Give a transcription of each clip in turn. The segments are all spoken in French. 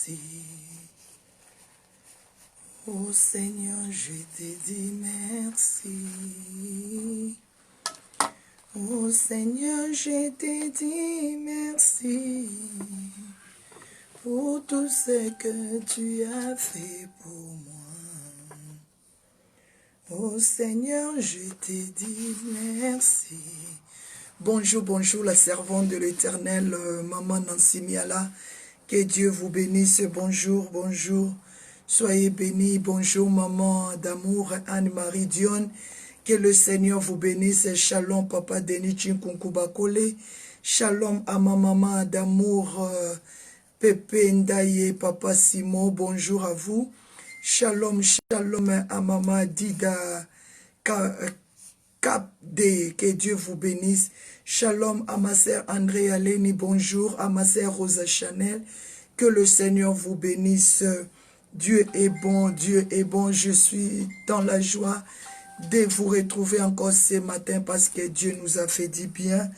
merci. Oh Seigneur, je te dis merci. Oh Seigneur, je te dis merci pour tout ce que tu as fait pour moi. Oh Seigneur, je te dis merci. Bonjour, bonjour la servante de l'Éternel, Maman Nancy Miala. Que Dieu vous bénisse. Bonjour, bonjour. Soyez bénis. Bonjour, Maman d'amour, Anne-Marie Dion. Que le Seigneur vous bénisse. Shalom, Papa Denis Chinkunkubakole. Shalom à ma maman d'amour, Pépé Ndaye, Papa Simon. Bonjour à vous. Shalom, shalom à maman Dida Capde. Que Dieu vous bénisse. Shalom à ma sœur Andrea Leni. Bonjour à ma sœur Rosa Chanel. Que le Seigneur vous bénisse. Dieu est bon, Dieu est bon. Je suis dans la joie de vous retrouver encore ce matin parce que Dieu nous a fait du bien.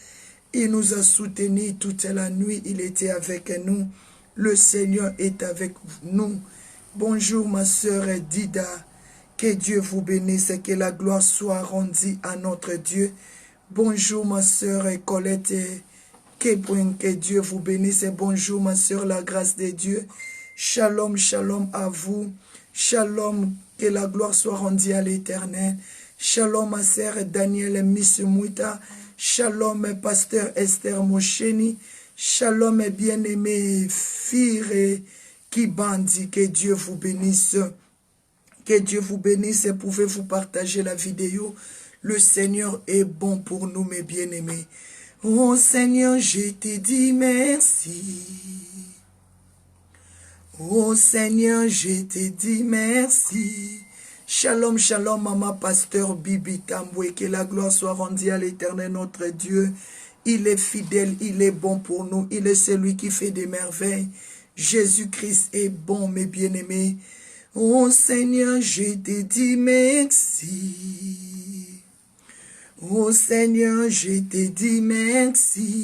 Il nous a soutenus toute la nuit. Il était avec nous. Le Seigneur est avec nous. Bonjour ma sœur Dida. Que Dieu vous bénisse et que la gloire soit rendue à notre Dieu. Bonjour ma sœur Colette. Que Dieu vous bénisse et bonjour ma sœur, la grâce de Dieu. Shalom, shalom à vous. Shalom, que la gloire soit rendue à l'Éternel. Shalom ma sœur Daniel Miss Mouita. Shalom pasteur Esther Mosheni. Shalom bien-aimé Fire Kibandi. Que Dieu vous bénisse. Que Dieu vous bénisse et pouvez-vous partager la vidéo. Le Seigneur est bon pour nous, mes bien-aimés. Oh Seigneur, je te dis merci. Oh Seigneur, je te dis merci. Shalom, shalom, maman, pasteur Bibi Tamboué. Que la gloire soit rendue à l'Éternel, notre Dieu. Il est fidèle, il est bon pour nous. Il est celui qui fait des merveilles. Jésus-Christ est bon, mes bien-aimés. Oh Seigneur, je te dis merci. Oh Seigneur, je te dis merci.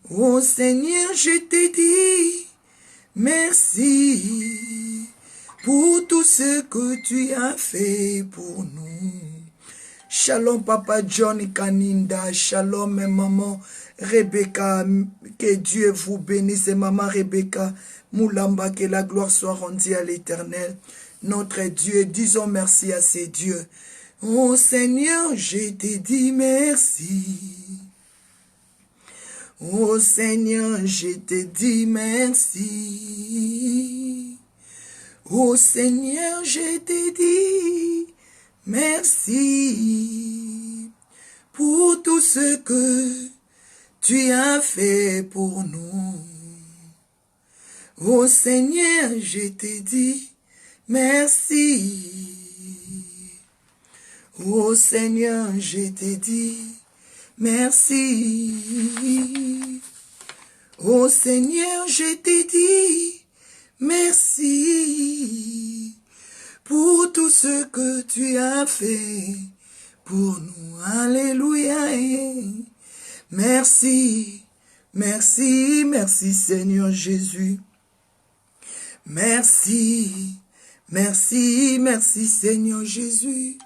Oh Seigneur, je te dis merci pour tout ce que tu as fait pour nous. Shalom Papa John Kaninda, shalom maman Rebecca, que Dieu vous bénisse et maman Rebecca Moulamba, que la gloire soit rendue à l'Éternel, notre Dieu. Disons merci à ces dieux. Oh Seigneur, je te dis merci. Oh Seigneur, je te dis merci. Oh Seigneur, je te dis merci pour tout ce que tu as fait pour nous. Oh Seigneur, je te dis merci. Oh Seigneur, je te dis merci. Oh Seigneur, je te dis merci pour tout ce que tu as fait pour nous. Alléluia. Merci, merci, merci Seigneur Jésus. Merci, merci, merci Seigneur Jésus.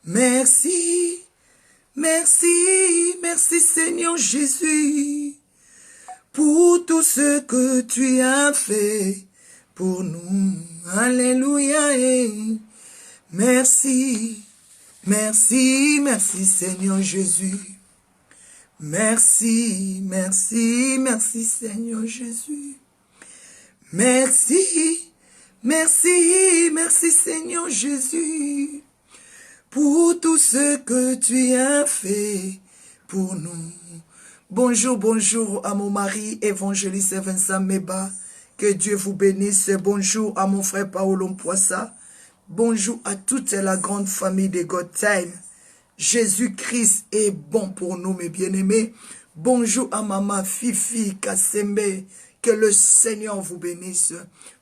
Merci, merci, merci Seigneur Jésus, pour tout ce que tu as fait pour nous. Alléluia. Merci, merci, merci Seigneur Jésus. Merci, merci, merci Seigneur Jésus. Merci, merci, merci Seigneur Jésus, pour tout ce que tu as fait pour nous. Bonjour, bonjour à mon mari, évangéliste Vincent Meba. Que Dieu vous bénisse. Bonjour à mon frère Paolo Mpoissa. Bonjour à toute la grande famille de God Time. Jésus-Christ est bon pour nous, mes bien-aimés. Bonjour à maman Fifi Kassembe. Que le Seigneur vous bénisse.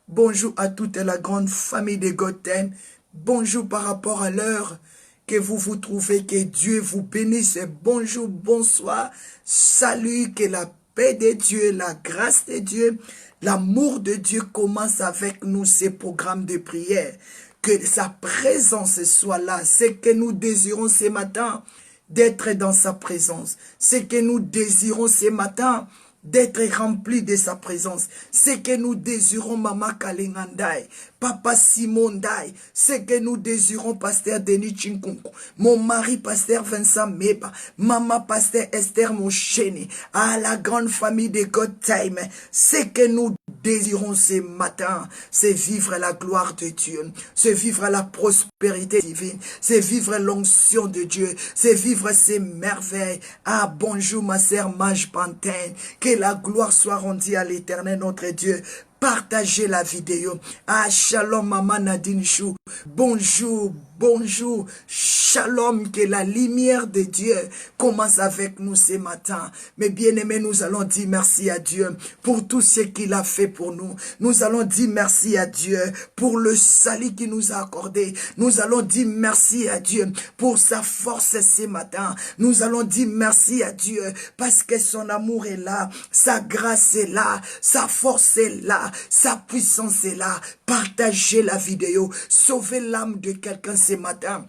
Bonjour à toute la grande famille de God Time. Bonjour par rapport à l'heure que vous vous trouvez. Que Dieu vous bénisse. Bonjour, bonsoir. Salut, que la paix de Dieu, la grâce de Dieu, l'amour de Dieu commence avec nous ces programmes de prière. Que sa présence soit là. C'est que nous désirons ce matin d'être dans sa présence. C'est que nous désirons ce matin d'être remplis de sa présence. C'est que nous désirons Mama Kalengandai, Papa Simondai, c'est que nous désirons Pasteur Denis Chinkunku, mon mari Pasteur Vincent Meba, Maman Pasteur Esther Mocheni, à la grande famille de God Time. C'est que nous désirons ce matin, c'est vivre la gloire de Dieu, c'est vivre la prospérité divine, c'est vivre l'onction de Dieu, c'est vivre ses merveilles. Ah, bonjour ma sœur Mage Pantene, que la gloire soit rendue à l'Éternel notre Dieu. Partagez la vidéo. Ah, shalom maman Nadine Chou. Bonjour, bonjour. Shalom, que la lumière de Dieu commence avec nous ce matin. Mes bien-aimés, nous allons dire merci à Dieu pour tout ce qu'il a fait pour nous. Nous allons dire merci à Dieu pour le salut qu'il nous a accordé. Nous allons dire merci à Dieu pour sa force ce matin. Nous allons dire merci à Dieu parce que son amour est là, sa grâce est là, sa force est là, sa puissance est là. Partagez la vidéo, sauvez l'âme de quelqu'un ce matin.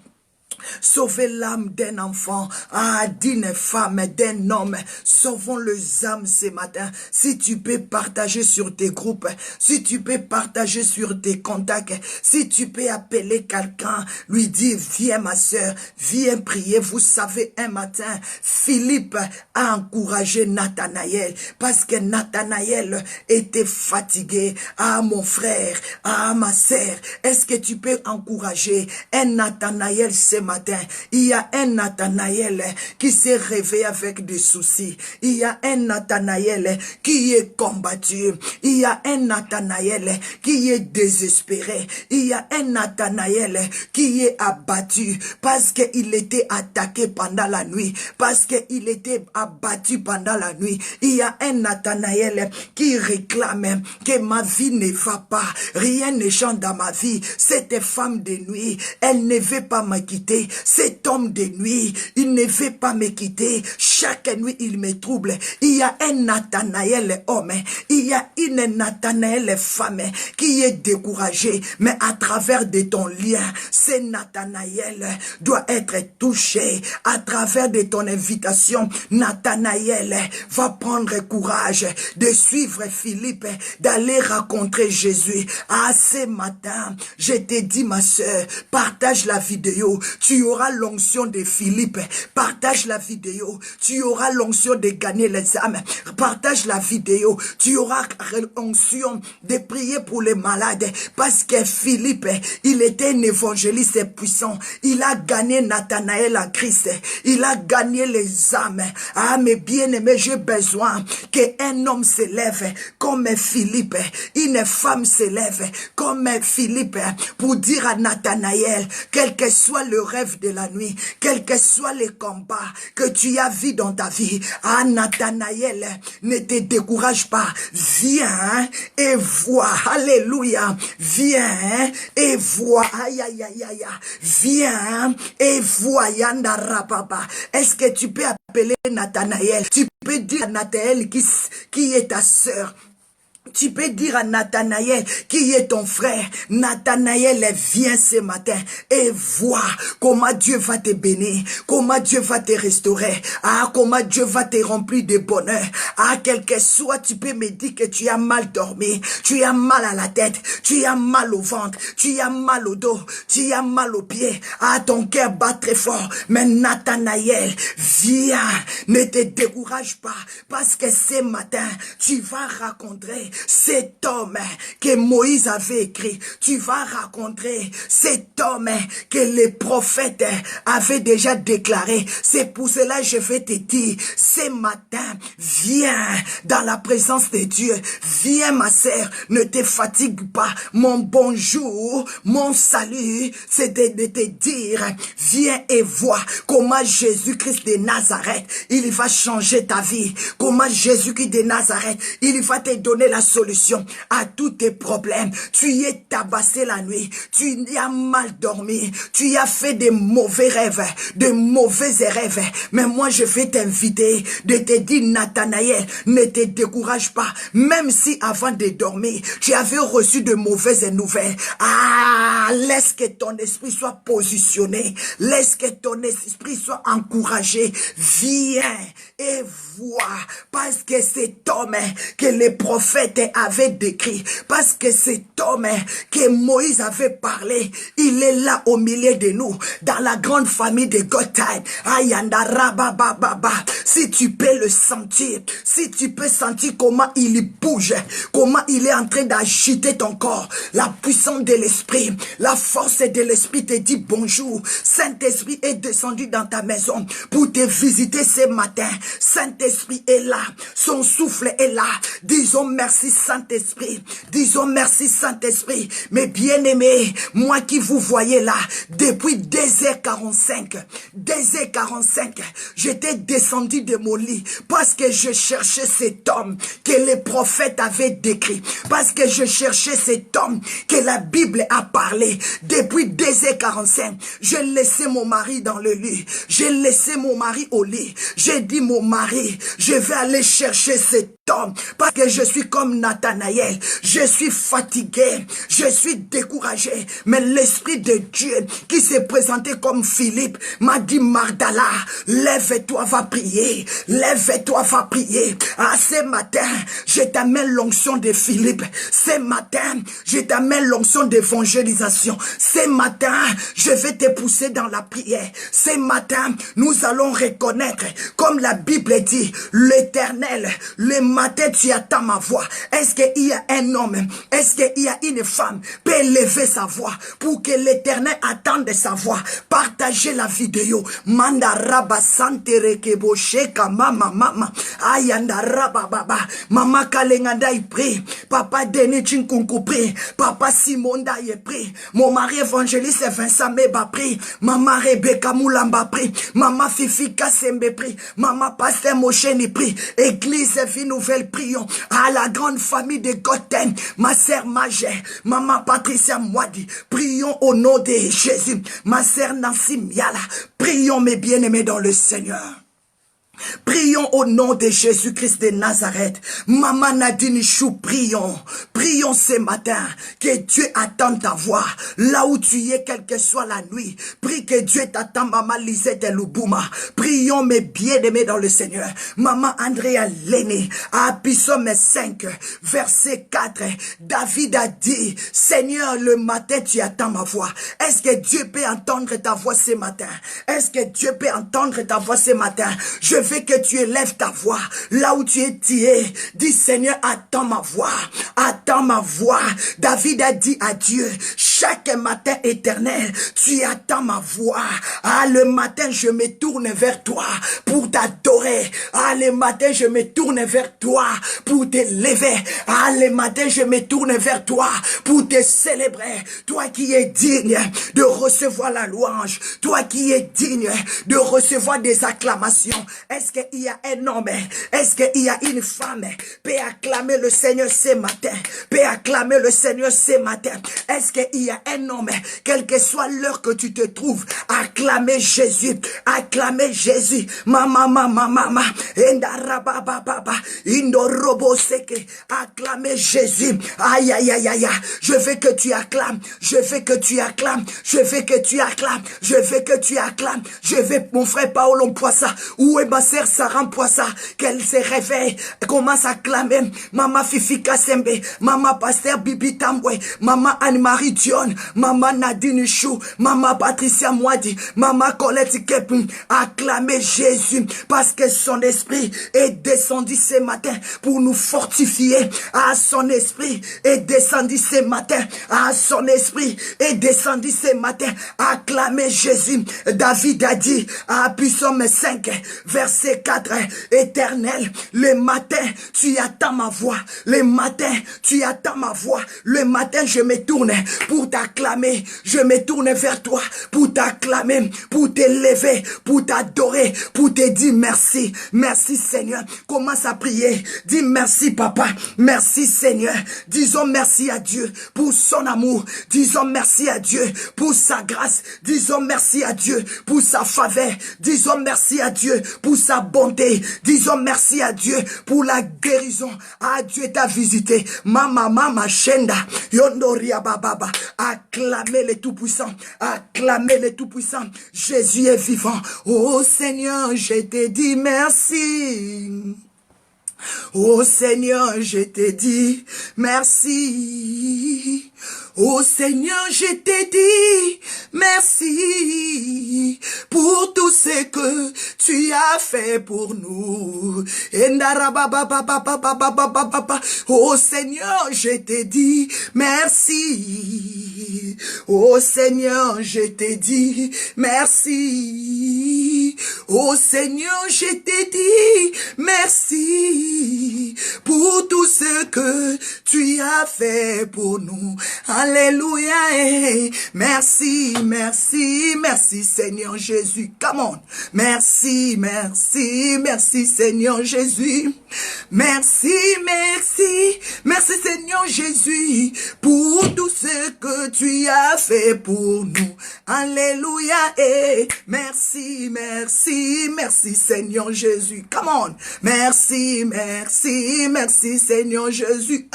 Sauvez l'âme d'un enfant, d'une femme, d'un homme. Sauvons les âmes ce matin. Si tu peux partager sur tes groupes, si tu peux partager sur tes contacts, si tu peux appeler quelqu'un, lui dire, viens ma soeur, viens prier. Vous savez, un matin, Philippe a encouragé Nathanaël parce que Nathanaël était fatigué. Ah mon frère, ah ma sœur, est-ce que tu peux encourager un Nathanaël ce matin? Il y a un Nathanaël qui s'est réveillé avec des soucis. Il y a un Nathanaël qui est combattu. Il y a un Nathanaël qui est désespéré. Il y a un Nathanaël qui est abattu parce qu'il était attaqué pendant la nuit. Parce qu'il était abattu pendant la nuit. Il y a un Nathanaël qui réclame que ma vie ne va pas. Rien ne change dans ma vie. Cette femme de nuit, elle ne veut pas me quitter. Cet homme de nuit, il ne veut pas me quitter. Chaque nuit, il me trouble. Il y a un Nathanaël homme, il y a une Nathanaël femme qui est découragée. Mais à travers de ton lien, ce Nathanaël doit être touché. À travers de ton invitation, Nathanaël va prendre courage de suivre Philippe, d'aller rencontrer Jésus. Ah, ce matin, je te dis ma soeur, partage la vidéo. Tu auras l'onction de Philippe. Partage la vidéo. Tu auras l'onction de gagner les âmes. Partage la vidéo. Tu auras l'onction de prier pour les malades. Parce que Philippe, il était un évangéliste puissant. Il a gagné Nathanaël en Christ. Il a gagné les âmes. Ah, mes bien-aimés, j'ai besoin qu'un homme s'élève comme Philippe. Une femme s'élève comme Philippe pour dire à Nathanaël, quel que soit le rêve de la nuit, quels que soient les combats que tu as vus dans ta vie, ah Nathanaël, ne te décourage pas, viens et vois, alléluia, viens et vois, aïe aïe aïe aïe, viens et vois, yanda rapapa. Est-ce que tu peux appeler Nathanaël? Tu peux dire à Nathanaël qui est ta sœur. Tu peux dire à Nathanaël qui est ton frère, Nathanaël, viens ce matin et vois comment Dieu va te bénir, comment Dieu va te restaurer, ah, comment Dieu va te remplir de bonheur. Ah, quel que soit, tu peux me dire que tu as mal dormi, tu as mal à la tête, tu as mal au ventre, tu as mal au dos, tu as mal aux pieds. Ah, ton cœur bat très fort. Mais Nathanaël, viens, ne te décourage pas, parce que ce matin, tu vas rencontrer cet homme que Moïse avait écrit. Tu vas rencontrer cet homme que les prophètes avaient déjà déclaré. C'est pour cela que je vais te dire, ce matin, viens dans la présence de Dieu. Viens ma sœur, ne te fatigue pas. Mon bonjour, mon salut, c'est de te dire, viens et vois comment Jésus-Christ de Nazareth, il va changer ta vie. Comment Jésus-Christ de Nazareth, il va te donner la solution à tous tes problèmes. Tu y es tabassé la nuit, tu y as mal dormi, tu y as fait des mauvais rêves, de mauvais rêves. Mais moi, je vais t'inviter de te dire, Nathanaël, ne te décourage pas. Même si avant de dormir, tu avais reçu de mauvaises nouvelles. Ah, laisse que ton esprit soit positionné. Laisse que ton esprit soit encouragé. Viens et vois. Parce que cet homme que les prophètes avaient décrit, parce que cet homme que Moïse avait parlé, il est là au milieu de nous, dans la grande famille de Gotthard. Si tu peux le sentir, si tu peux sentir comment il bouge, comment il est en train d'agiter ton corps, la puissance de l'esprit, la force de l'esprit te dit bonjour. Saint-Esprit est descendu dans ta maison pour te visiter ce matin. Saint-Esprit est là, son souffle est là. Disons merci Saint-Esprit, disons merci Saint-Esprit. Mais bien-aimés, moi qui vous voyez là, depuis 2h45, j'étais descendu de mon lit parce que je cherchais cet homme que les prophètes avaient décrit, parce que je cherchais cet homme que la Bible a parlé. Depuis 2h45, j'ai laissé mon mari dans le lit, j'ai laissé mon mari au lit, j'ai dit mon mari, je vais aller chercher cet homme, parce que je suis comme Nathanaël, je suis fatigué, je suis découragé, mais l'Esprit de Dieu qui s'est présenté comme Philippe m'a dit, Magdala, lève-toi, va prier, lève-toi, va prier. Ah, ce matin, je t'amène l'onction de Philippe, ce matin, je t'amène l'onction d'évangélisation, ce matin, je vais te pousser dans la prière, ce matin, nous allons reconnaître, comme la Bible dit, l'Éternel, le matin tu attends ma voix. Est-ce qu'il y a un homme, est-ce qu'il y a une femme peut élever sa voix pour que l'Éternel attende sa voix? Partagez la vidéo. Mandaraba santere kebosheka mama ayandaraba baba mama kalenganda y prie, papa Denis Chinkunku prie, papa Simonda y prie, mon mari évangéliste Vincent Meba prie, maman Rebecca Moulamba prie, maman Fifi Kassembe prie, maman Pasteur Mosheni prie, église vie nouvelle prions, à la grande famille de Gothard, ma sœur Magère, maman Patricia Mwadi, prions au nom de Jésus, ma sœur Nancy Miala, prions mes bien-aimés dans le Seigneur. Prions au nom de Jésus-Christ de Nazareth. Maman Nadine Chou, prions. Prions ce matin. Que Dieu attende ta voix. Là où tu es, quelle que soit la nuit. Prie que Dieu t'attend, maman Lisette et Loubouma. Prions mes bien-aimés dans le Seigneur. Maman Andrea Lenné. À Psaume 5, verset 4. David a dit, Seigneur, le matin tu attends ma voix. Est-ce que Dieu peut entendre ta voix ce matin? Est-ce que Dieu peut entendre ta voix ce matin? Je veux que tu élèves ta voix là où tu es tiré. Dis, Seigneur, attends ma voix. Attends ma voix. David a dit à Dieu, chaque matin éternel, tu attends ma voix. Ah, le matin, je me tourne vers toi pour t'adorer. Ah, le matin, je me tourne vers toi pour t'élever. Ah, le matin, je me tourne vers toi pour te célébrer. Toi qui es digne de recevoir la louange. Toi qui es digne de recevoir des acclamations. Est-ce qu'il y a un homme? Est-ce qu'il y a une femme? Peut acclamer le Seigneur ce matin. Peut acclamer le Seigneur ce matin. Est-ce qu'il y a un homme? Quelle que soit l'heure que tu te trouves, acclamer Jésus. Acclamer Jésus. Mama, mama, mama. Indarabababa. Indoroboseke. Acclamer Jésus. Aïe, aïe, aïe, aïe. Je veux que tu acclames. Je veux que tu acclames. Je veux que tu acclames. Je veux que tu acclames. Je veux, mon frère Paolo Mpoissa. Où est ma sœur Sarah Mpoissa? Qu'elle se réveille. Commence à clamer. Maman Fifi Kassembe. Maman Pasteur Bibi Tambwe. Maman Anne-Marie Dion. Maman Nadine Chou. Maman Patricia Mwadi. Maman Colette Kepun. Acclamer Jésus. Parce que son esprit est descendu ce matin pour nous fortifier. À son esprit est descendu ce matin. À son esprit est descendu ce matin. Acclamer Jésus. David a dit à Psaume 5, verset 4, éternel, le matin, tu attends ma voix. Le matin, tu attends ma voix. Le matin, je me tourne pour pour t'acclamer. Je me tourne vers toi pour t'acclamer, pour t'élever, pour t'adorer, pour te dire merci. Merci Seigneur. Commence à prier. Dis merci Papa. Merci Seigneur. Disons merci à Dieu pour son amour. Disons merci à Dieu pour sa grâce. Disons merci à Dieu pour sa faveur. Disons merci à Dieu pour sa bonté. Disons merci à Dieu pour la guérison. Ah, Dieu t'a visité. Mama Shenda. Yondoria Baba. Acclamez les tout-puissants. Acclamez les tout-puissants. Jésus est vivant. Oh Seigneur, je te dis merci. Oh Seigneur, je te dis merci. Oh Seigneur, je te dis merci pour tout ce que tu as fait pour nous. Oh Seigneur, je te dis merci. Oh Seigneur, je te dis merci. Oh Seigneur, je te dis merci pour tout ce que tu as fait pour nous. Alléluia. Merci, merci, merci Seigneur Jésus. Come on. Merci, merci, merci Seigneur Jésus. Merci, merci, merci Seigneur Jésus pour tout ce que tu as fait pour nous. Alléluia. Merci, merci, merci Seigneur Jésus. Come on. Merci, merci, merci Seigneur Jésus.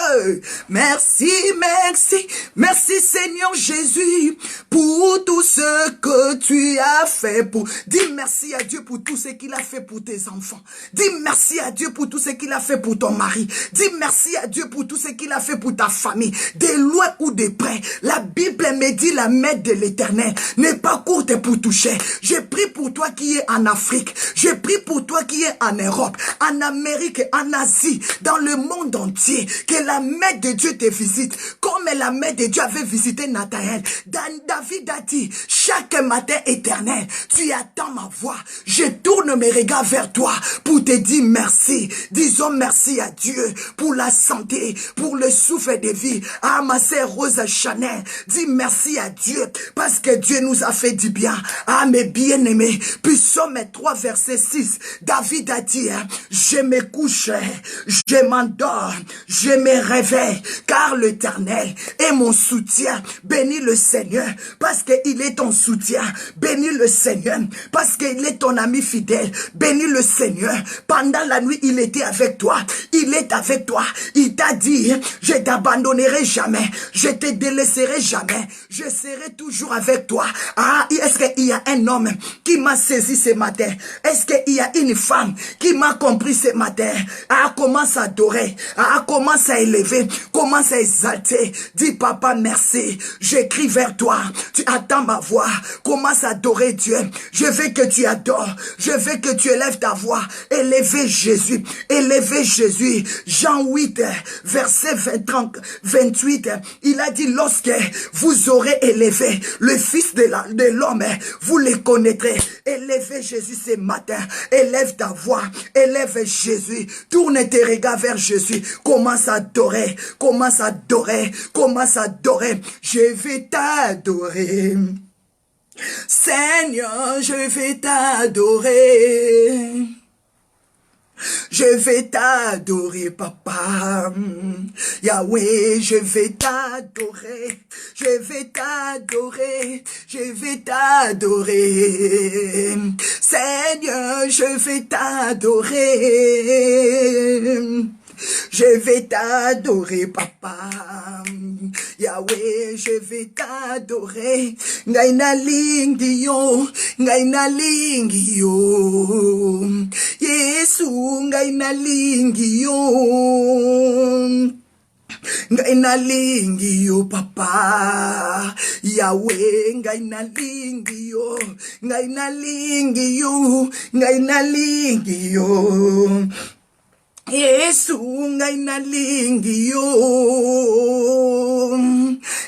Merci, merci, merci Seigneur Jésus pour tout ce que tu as fait pour... Dis merci à Dieu pour tout ce qu'il a fait pour tes enfants. Dis merci à Dieu pour tout ce qu'il a fait pour ton mari. Dis merci à Dieu pour tout ce qu'il a fait pour ta famille. De loin ou de près. La Bible me dit la main de l'Éternel n'est pas courte pour toucher. Je prie pour toi qui es en Afrique. Je prie pour toi qui es en Europe, en Amérique, en Asie, dans le monde entier. Que la main de Dieu te visite. Comme la main de Dieu avait visité Nathanaël. David a dit, chaque matin éternel, tu attends ma voix. Je tourne mes regards vers toi pour te dire merci. Disons merci à Dieu pour la santé, pour le souffle de vie. Ah, ma sœur Rose Chanel, dis merci à Dieu parce que Dieu nous a fait du bien. Ah, mes bien-aimés, Psaume 3, verset 6, David a dit, je me couche, je m'endors, je me réveille, car l'Éternel est mon soutien. Bénis le Seigneur parce qu'il est ton soutien. Bénis le Seigneur parce qu'il est ton ami fidèle. Bénis le Seigneur. Pendant la nuit, il était avec toi. Il est avec toi. Il t'a dit, je t'abandonnerai jamais. Je te délaisserai jamais. Je serai toujours avec toi. Ah, est-ce qu'il y a un homme qui m'a saisi ce matin? Est-ce qu'il y a une femme qui m'a compris ce matin? Ah, commence à adorer. Ah, commence à élever. Commence à exalter. Dis, papa, merci. J'écris vers toi. Tu attends ma voix. Commence à adorer Dieu. Je veux que tu adores. Je veux que tu élèves ta voix. Élevez Jésus. Élevez Jésus. Jean 8, verset 28. Il a dit, lorsque vous aurez élevé le Fils de l'homme, vous le connaîtrez. Élevez Jésus ce matin. Élève ta voix. Élève Jésus. Tourne tes regards vers Jésus. Commence à adorer. Commence à adorer. Commence à adorer. Je vais t'adorer. Seigneur, je vais t'adorer. Je vais t'adorer, papa. Yahweh, je vais t'adorer. Je vais t'adorer. Je vais t'adorer. Seigneur, je vais t'adorer. Je vais t'adorer, papa. Yahweh, je vais t'adorer. Ngaina lingi yo, ngaina lingi yo. Yesu, ngaina lingi yo. Ngaina lingi yo, papa. Yahweh, ngaina lingi yo. Ngaina lingi yo, ngaina lingi yo. Yesu ngaina lingi yo.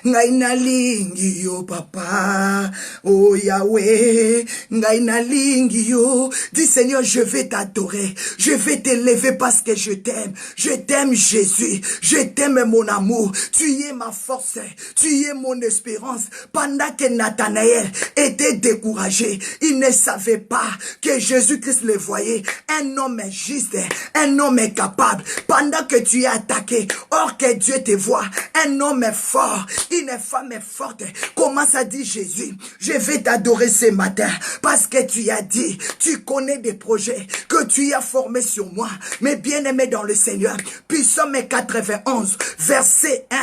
ngaina lingi yo papa, oh Yahweh, ngaina lingi yo. Dis Seigneur, je vais t'adorer, je vais t'élever parce que je t'aime Jésus, je t'aime mon amour, tu es ma force, tu es mon espérance. Pendant que Nathanaël était découragé, il ne savait pas que Jésus-Christ le voyait, un homme juste, un homme capable. Pendant que tu es attaqué, or que Dieu te voit, un homme fort, une femme forte, commence à dire Jésus, je vais t'adorer ce matin, parce que tu as dit, tu connais des projets que tu as formés sur moi, mes bien-aimés dans le Seigneur. Puis Psaume 91, verset 1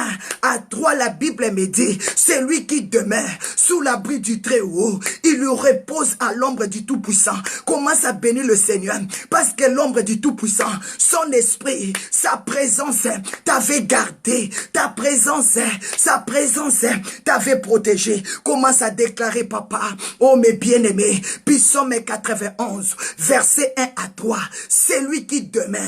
à 3, la Bible me dit, c'est lui qui demeure sous l'abri du Très-Haut, il lui repose à l'ombre du Tout-Puissant. Commence à bénir le Seigneur, parce que l'ombre du Tout-Puissant, son esprit, sa présence t'avait gardé, ta présence, sa présence t'avait protégé. Commence à déclarer, papa, oh mes bien-aimés, Psaume 91, verset 1 à 3, c'est lui qui demeure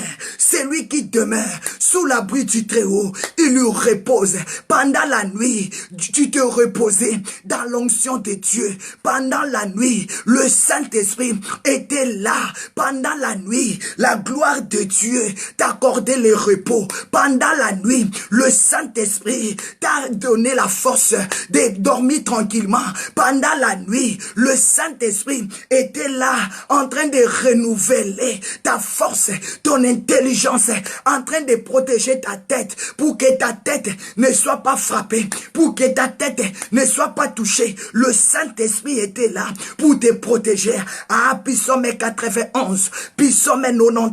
sous l'abri du Très-Haut, il lui repose. Pendant la nuit, tu te reposais dans l'onction de Dieu. Pendant la nuit, le Saint-Esprit était là. Pendant la nuit, la gloire de Dieu t'accordait le repos. Pendant la nuit, le Saint-Esprit t'a donné la force de dormir tranquillement. Pendant la nuit, le Saint-Esprit était là en train de renouveler ta force, ton intelligence, en train de protéger ta tête pour que ta tête ne soit pas frappée, pour que ta tête ne soit pas touchée. Le Saint-Esprit était là pour te protéger. Ah, Psaume 91, Psaume 91,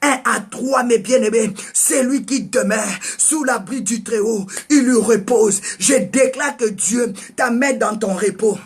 1 à 3, mes bien-aimés, c'est lui qui demeure sous l'abri du Très-Haut, il lui repose. Je déclare que Dieu t'amène dans ton repos.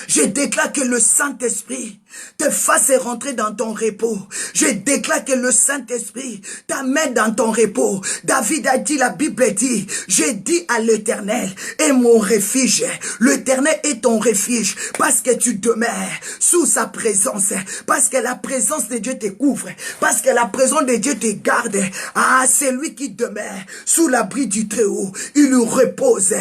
Je déclare que le Saint-Esprit te fasse rentrer dans ton repos. Je déclare que le Saint-Esprit t'amène dans ton repos. David a dit, la Bible dit, j'ai dit à l'Éternel est mon refuge. L'Éternel est ton refuge parce que tu demeures sous sa présence, parce que la présence de Dieu te couvre, parce que la présence de Dieu te garde. Ah, c'est lui qui demeure sous l'abri du Très-Haut. Il lui repose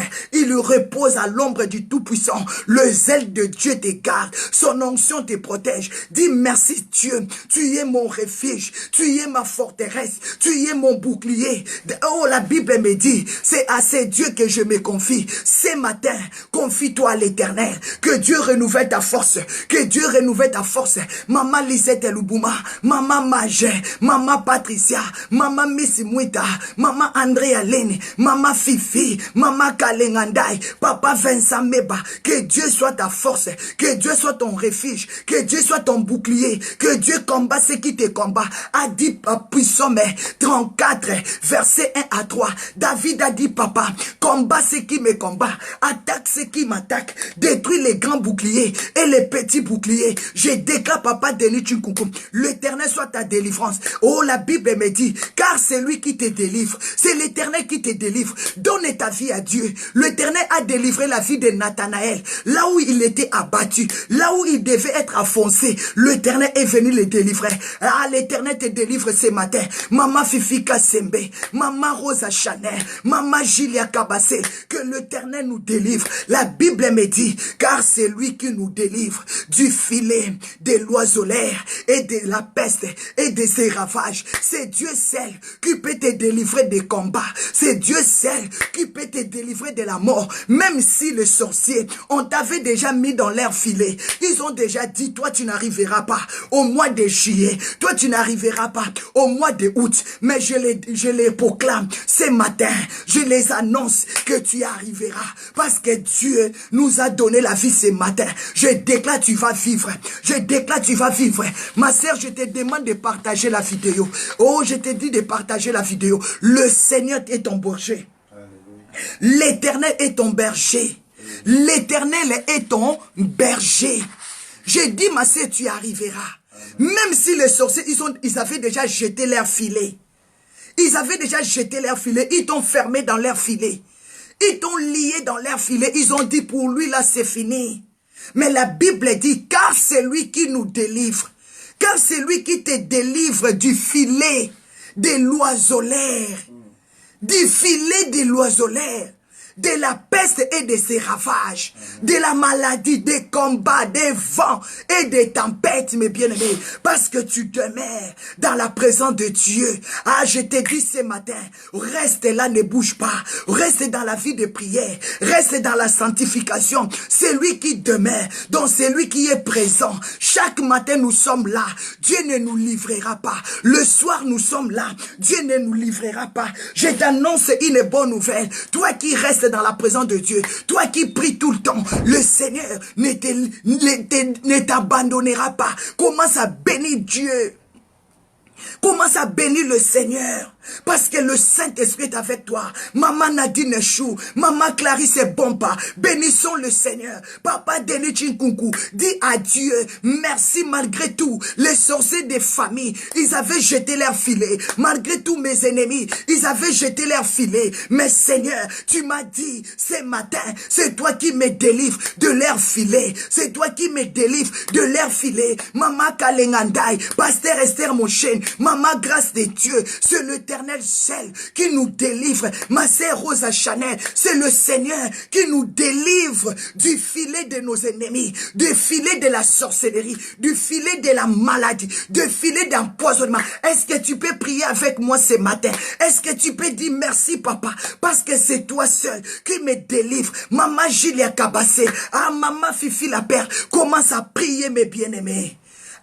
à l'ombre du Tout-Puissant. Le zèle de Dieu te garde, son onction te protège. Dis merci Dieu, tu es mon refuge, tu es ma forteresse, tu es mon bouclier. Oh, la Bible me dit, c'est à ces dieux que je me confie. Ce matin, confie-toi à l'Éternel, que Dieu renouvelle ta force, que Dieu renouvelle ta force. Maman Lisette Lubouma, Maman Magé, Maman Patricia, Maman Missy Mouita, Maman Andrea Lene, Maman Fifi, Maman Kalengandai, Papa Vincent Meba, que Dieu soit ta force, que Dieu soit ton refuge, que Dieu soit ton bouclier, que Dieu combat ce qui te combat. A dit Psaume 34, verset 1 à 3. David a dit, papa, combat ce qui me combat, attaque ce qui m'attaque, détruis les grands boucliers et les petits boucliers. Je déclare, papa Denis Tchunkoum, l'Éternel soit ta délivrance. Oh, la Bible me dit, car c'est lui qui te délivre, c'est l'Éternel qui te délivre. Donne ta vie à Dieu. L'Éternel a délivré la vie de Nathanaël, là où il était abattu, là où il devait être affoncé. L'Éternel est venu le délivrer. Ah, l'Éternel te délivre ce matin. Maman Fifika Sembe, Maman Rosa Chanel, Maman Julia Kabassé, que l'Éternel nous délivre. La Bible me dit, car c'est lui qui nous délivre du filet, de l'oiseleur et de la peste et de ses ravages. C'est Dieu seul qui peut te délivrer des combats. C'est Dieu seul qui peut te délivrer de la mort. Même si les sorciers, on t'avait déjà mis dans leur filet. Ils ont déjà dit, toi tu n'arriveras pas au mois de juillet. Toi tu n'arriveras pas au mois de août. Mais je les proclame ce matin. Je les annonce que tu arriveras. Parce que Dieu nous a donné la vie ce matin. Je déclare tu vas vivre. Je déclare tu vas vivre. Ma sœur, je te demande de partager la vidéo. Oh, je te dis de partager la vidéo. Le Seigneur est ton berger. L'Éternel est ton berger. L'Éternel est ton berger. J'ai dit, ma sœur, tu arriveras. Même si les sorciers, ils avaient déjà jeté leur filet. Ils avaient déjà jeté leur filet. Ils t'ont fermé dans leur filet. Ils t'ont lié dans leur filet. Ils ont dit, pour lui, là, c'est fini. Mais la Bible dit, car c'est lui qui nous délivre. Car c'est lui qui te délivre du filet de l'oiseleur. Du filet de l'oiseleur. de la peste et de ses ravages, de la maladie, des combats, des vents et des tempêtes, mes bien-aimés, parce que tu demeures dans la présence de Dieu. Ah, je te dis ce matin, reste là, ne bouge pas, reste dans la vie de prière, reste dans la sanctification. C'est lui qui demeure, donc c'est lui qui est présent. Chaque matin, nous sommes là, Dieu ne nous livrera pas. Le soir, nous sommes là, Dieu ne nous livrera pas. Je t'annonce une bonne nouvelle. Toi qui restes dans la présence de Dieu, toi qui pries tout le temps, le Seigneur ne t'abandonnera pas. Commence à bénir Dieu. Commence à bénir le Seigneur. Parce que le Saint-Esprit est avec toi. Maman Nadine Chou, Maman Clarisse Bomba, bénissons le Seigneur. Papa Denis Chinkunku, dis à Dieu, merci malgré tout. Les sorciers des familles, ils avaient jeté leur filet. Malgré tout mes ennemis, ils avaient jeté leur filet. Mais Seigneur, tu m'as dit ce matin, c'est toi qui me délivres de leur filet. C'est toi qui me délivres de leur filet. Maman Kalengandai, Pasteur Esther Mochen, Maman Grâce de Dieu, c'est l'Éternel seul qui nous délivre. Ma sœur Rosa Chanel, c'est le Seigneur qui nous délivre du filet de nos ennemis, du filet de la sorcellerie, du filet de la maladie, du filet d'empoisonnement. Est-ce que tu peux prier avec moi ce matin? Est-ce que tu peux dire merci papa, parce que c'est toi seul qui me délivre. Maman Julia Kabassé, ah maman Fifi la Père, commence à prier mes bien-aimés.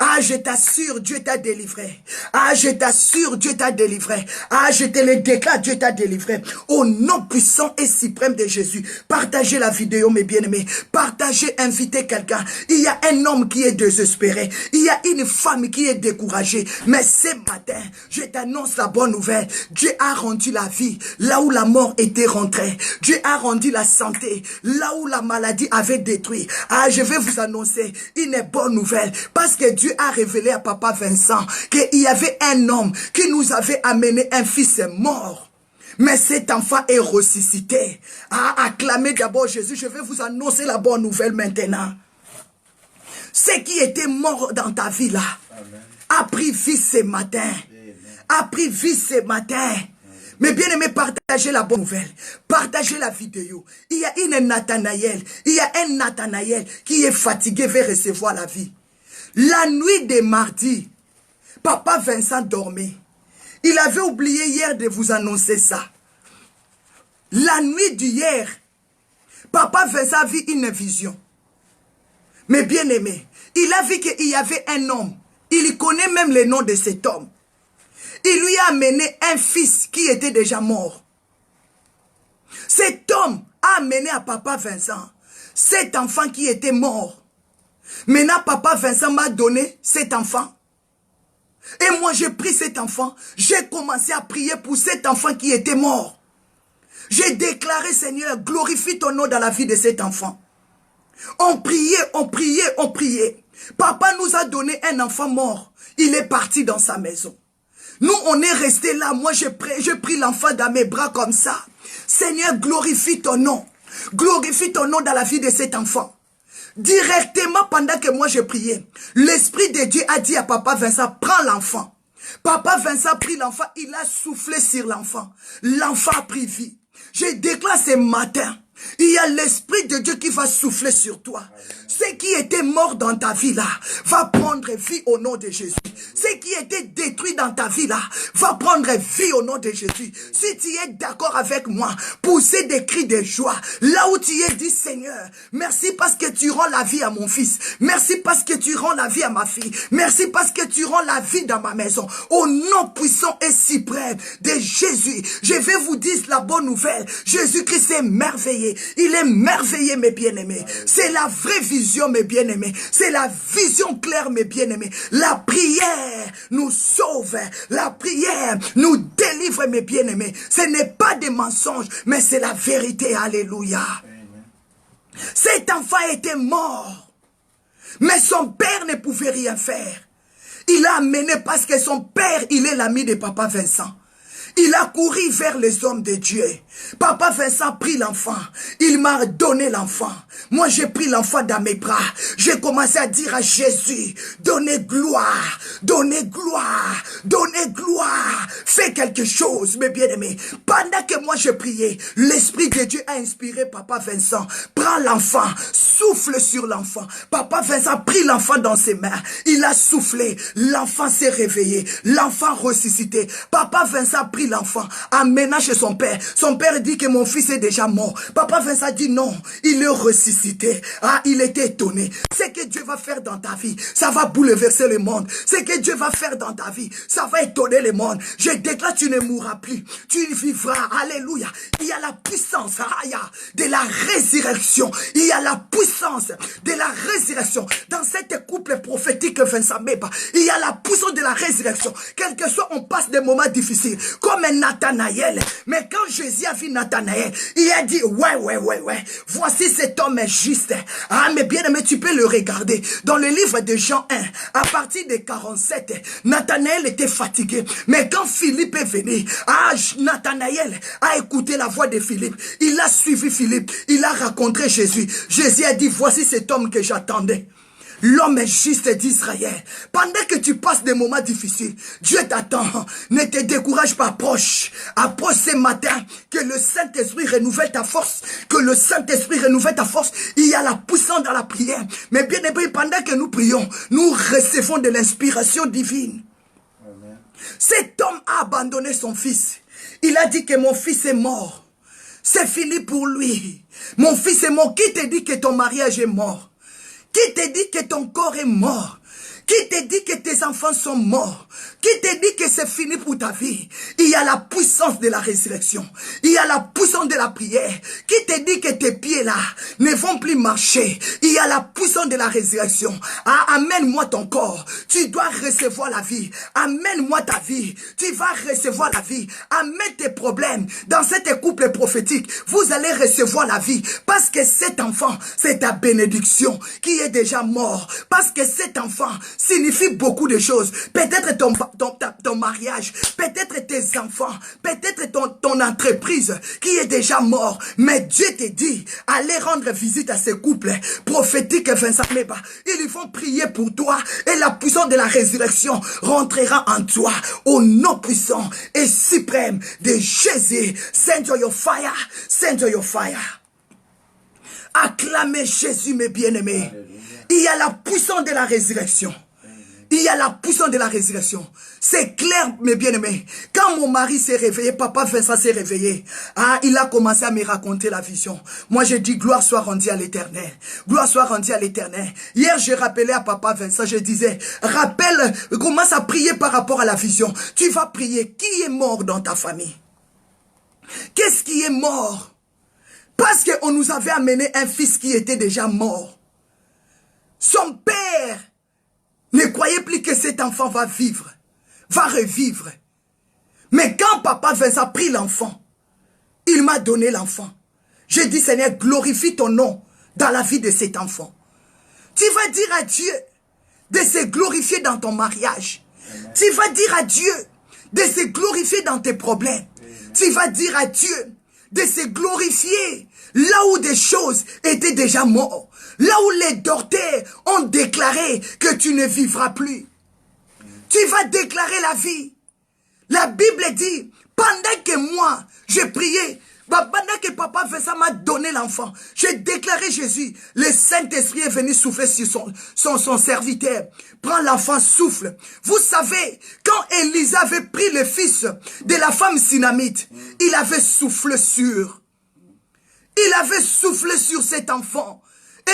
Ah, je t'assure, Dieu t'a délivré. Ah, je t'assure, Dieu t'a délivré. Ah, je te le déclare, Dieu t'a délivré. Au nom puissant et suprême de Jésus, partagez la vidéo, mes bien-aimés. Partagez, invitez quelqu'un. Il y a un homme qui est désespéré. Il y a une femme qui est découragée. Mais ce matin, je t'annonce la bonne nouvelle. Dieu a rendu la vie là où la mort était rentrée. Dieu a rendu la santé là où la maladie avait détruit. Ah, je vais vous annoncer une bonne nouvelle. Parce que Dieu a révélé à Papa Vincent qu'il y avait un homme qui nous avait amené un fils mort. Mais cet enfant est ressuscité. Ah, acclamez d'abord Jésus. Je vais vous annoncer la bonne nouvelle maintenant. Ce qui était mort dans ta vie là, a pris vie ce matin. A pris vie ce matin. Mais bien aimé, partagez la bonne nouvelle. Partagez la vidéo. Il y a une Nathanaël. Il y a un Nathanaël qui est fatigué, veut recevoir la vie. La nuit de mardi, Papa Vincent dormait. Il avait oublié hier de vous annoncer ça. La nuit d'hier, Papa Vincent a vu une vision. Mais bien aimé, il a vu qu'il y avait un homme. Il connaît même le nom de cet homme. Il lui a amené un fils qui était déjà mort. Cet homme a amené à Papa Vincent cet enfant qui était mort. Maintenant, Papa Vincent m'a donné cet enfant. Et moi, j'ai pris cet enfant. J'ai commencé à prier pour cet enfant qui était mort. J'ai déclaré, Seigneur, glorifie ton nom dans la vie de cet enfant. On priait, on priait, on priait. Papa nous a donné un enfant mort. Il est parti dans sa maison. Nous, on est resté là. Moi, j'ai pris l'enfant dans mes bras comme ça. Seigneur, glorifie ton nom. Glorifie ton nom dans la vie de cet enfant. Directement pendant que moi je priais, l'Esprit de Dieu a dit à Papa Vincent, prends l'enfant. Papa Vincent prit l'enfant, il a soufflé sur l'enfant. L'enfant a pris vie. Je déclare ce matin, il y a l'Esprit de Dieu qui va souffler sur toi. Ce qui était mort dans ta vie là, va prendre vie au nom de Jésus. Ce qui était détruit dans ta vie là, va prendre vie au nom de Jésus. Si tu es d'accord avec moi, poussez des cris de joie. Là où tu es, dis Seigneur, merci parce que tu rends la vie à mon fils. Merci parce que tu rends la vie à ma fille. Merci parce que tu rends la vie dans ma maison. Au nom puissant et suprême de Jésus, je vais vous dire la bonne nouvelle. Jésus-Christ est merveilleux. Il est merveilleux, mes bien-aimés. C'est la vraie vision, mes bien-aimés. C'est la vision claire, mes bien-aimés. La prière nous sauve. La prière nous délivre, mes bien-aimés. Ce n'est pas des mensonges, mais c'est la vérité. Alléluia. Cet enfant était mort. Mais son père ne pouvait rien faire. Il l'a amené parce que son père, il est l'ami de Papa Vincent. Il a couru vers les hommes de Dieu. Papa Vincent a pris l'enfant. Il m'a donné l'enfant. Moi, j'ai pris l'enfant dans mes bras. J'ai commencé à dire à Jésus, donnez gloire, donnez gloire, donnez gloire. Fais quelque chose, mes bien-aimés. Pendant que moi, je priais, l'Esprit de Dieu a inspiré Papa Vincent. Prends l'enfant, souffle sur l'enfant. Papa Vincent a pris l'enfant dans ses mains. Il a soufflé. L'enfant s'est réveillé. L'enfant ressuscité. Papa Vincent a pris l'enfant, amenant chez son père. Son père dit que mon fils est déjà mort. Papa Vincent dit non, il est ressuscité. Ah, il était étonné. Ce que Dieu va faire dans ta vie, ça va bouleverser le monde. Ce que Dieu va faire dans ta vie, ça va étonner le monde. Je déclare, tu ne mourras plus. Tu vivras. Alléluia. Il y a la puissance de la résurrection. Il y a la puissance de la résurrection. Dans cette couple prophétique, Vincent Meba, il y a la puissance de la résurrection. Quel que soit, on passe des moments difficiles. Comme un Nathanaël. Mais quand Jésus a vu Nathanaël, il a dit, ouais. Voici cet homme est juste. Ah, mais bien aimé, tu peux le regarder. Dans le livre de Jean 1, à partir de 47, Nathanaël était fatigué. Mais quand Philippe est venu, Nathanaël a écouté la voix de Philippe. Il a suivi Philippe. Il a rencontré Jésus. Jésus a dit, voici cet homme que j'attendais. L'homme est juste d'Israël. Pendant que tu passes des moments difficiles, Dieu t'attend. Ne te décourage pas, approche. Approche ce matin. Que le Saint-Esprit renouvelle ta force. Que le Saint-Esprit renouvelle ta force. Il y a la puissance dans la prière. Mais bien aimé, pendant que nous prions, nous recevons de l'inspiration divine. Amen. Cet homme a abandonné son fils. Il a dit que mon fils est mort. C'est fini pour lui. Mon fils est mort. Qui te dit que ton mariage est mort? Qui te dit que ton corps est mort? Qui te dit que tes enfants sont morts? Qui te dit que c'est fini pour ta vie? Il y a la puissance de la résurrection. Il y a la puissance de la prière. Qui te dit que tes pieds là ne vont plus marcher? Il y a la puissance de la résurrection. Ah, amène-moi ton corps. Tu dois recevoir la vie. Amène-moi ta vie. Tu vas recevoir la vie. Amène tes problèmes. Dans cette couple prophétique, vous allez recevoir la vie. Parce que cet enfant, c'est ta bénédiction qui est déjà mort. Parce que cet enfant signifie beaucoup de choses. Peut-être ton mariage, peut-être tes enfants, peut-être ton entreprise qui est déjà mort. Mais Dieu te dit, allez rendre visite à ces couples prophétiques, Vincent Meba. Ils vont prier pour toi et la puissance de la résurrection rentrera en toi au nom puissant et suprême de Jésus. Send your fire, send your fire. Acclamez Jésus, mes bien-aimés. Il y a la puissance de la résurrection. Il y a la puissance de la résurrection. C'est clair, mes bien-aimés. Quand mon mari s'est réveillé, Papa Vincent s'est réveillé. Ah, il a commencé à me raconter la vision. Moi, j'ai dit, gloire soit rendue à l'Éternel. Gloire soit rendue à l'Éternel. Hier, je rappelais à Papa Vincent, je disais, rappelle, commence à prier par rapport à la vision. Tu vas prier. Qui est mort dans ta famille? Qu'est-ce qui est mort? Parce qu'on nous avait amené un fils qui était déjà mort. Son père ne croyait plus que cet enfant va vivre, va revivre. Mais quand Papa Vincent a pris l'enfant, il m'a donné l'enfant. J'ai dit, Seigneur, glorifie ton nom dans la vie de cet enfant. Tu vas dire à Dieu de se glorifier dans ton mariage. Amen. Tu vas dire à Dieu de se glorifier dans tes problèmes. Amen. Tu vas dire à Dieu de se glorifier là où des choses étaient déjà mortes. Là où les docteurs ont déclaré que tu ne vivras plus. Tu vas déclarer la vie. La Bible dit, pendant que moi, j'ai prié, pendant que Papa Vincent m'a donné l'enfant, j'ai déclaré Jésus. Le Saint-Esprit est venu souffler sur son serviteur. Prends l'enfant, souffle. Vous savez, quand Élisa avait pris le fils de la femme Sunamite, il avait soufflé sur. Il avait soufflé sur cet enfant.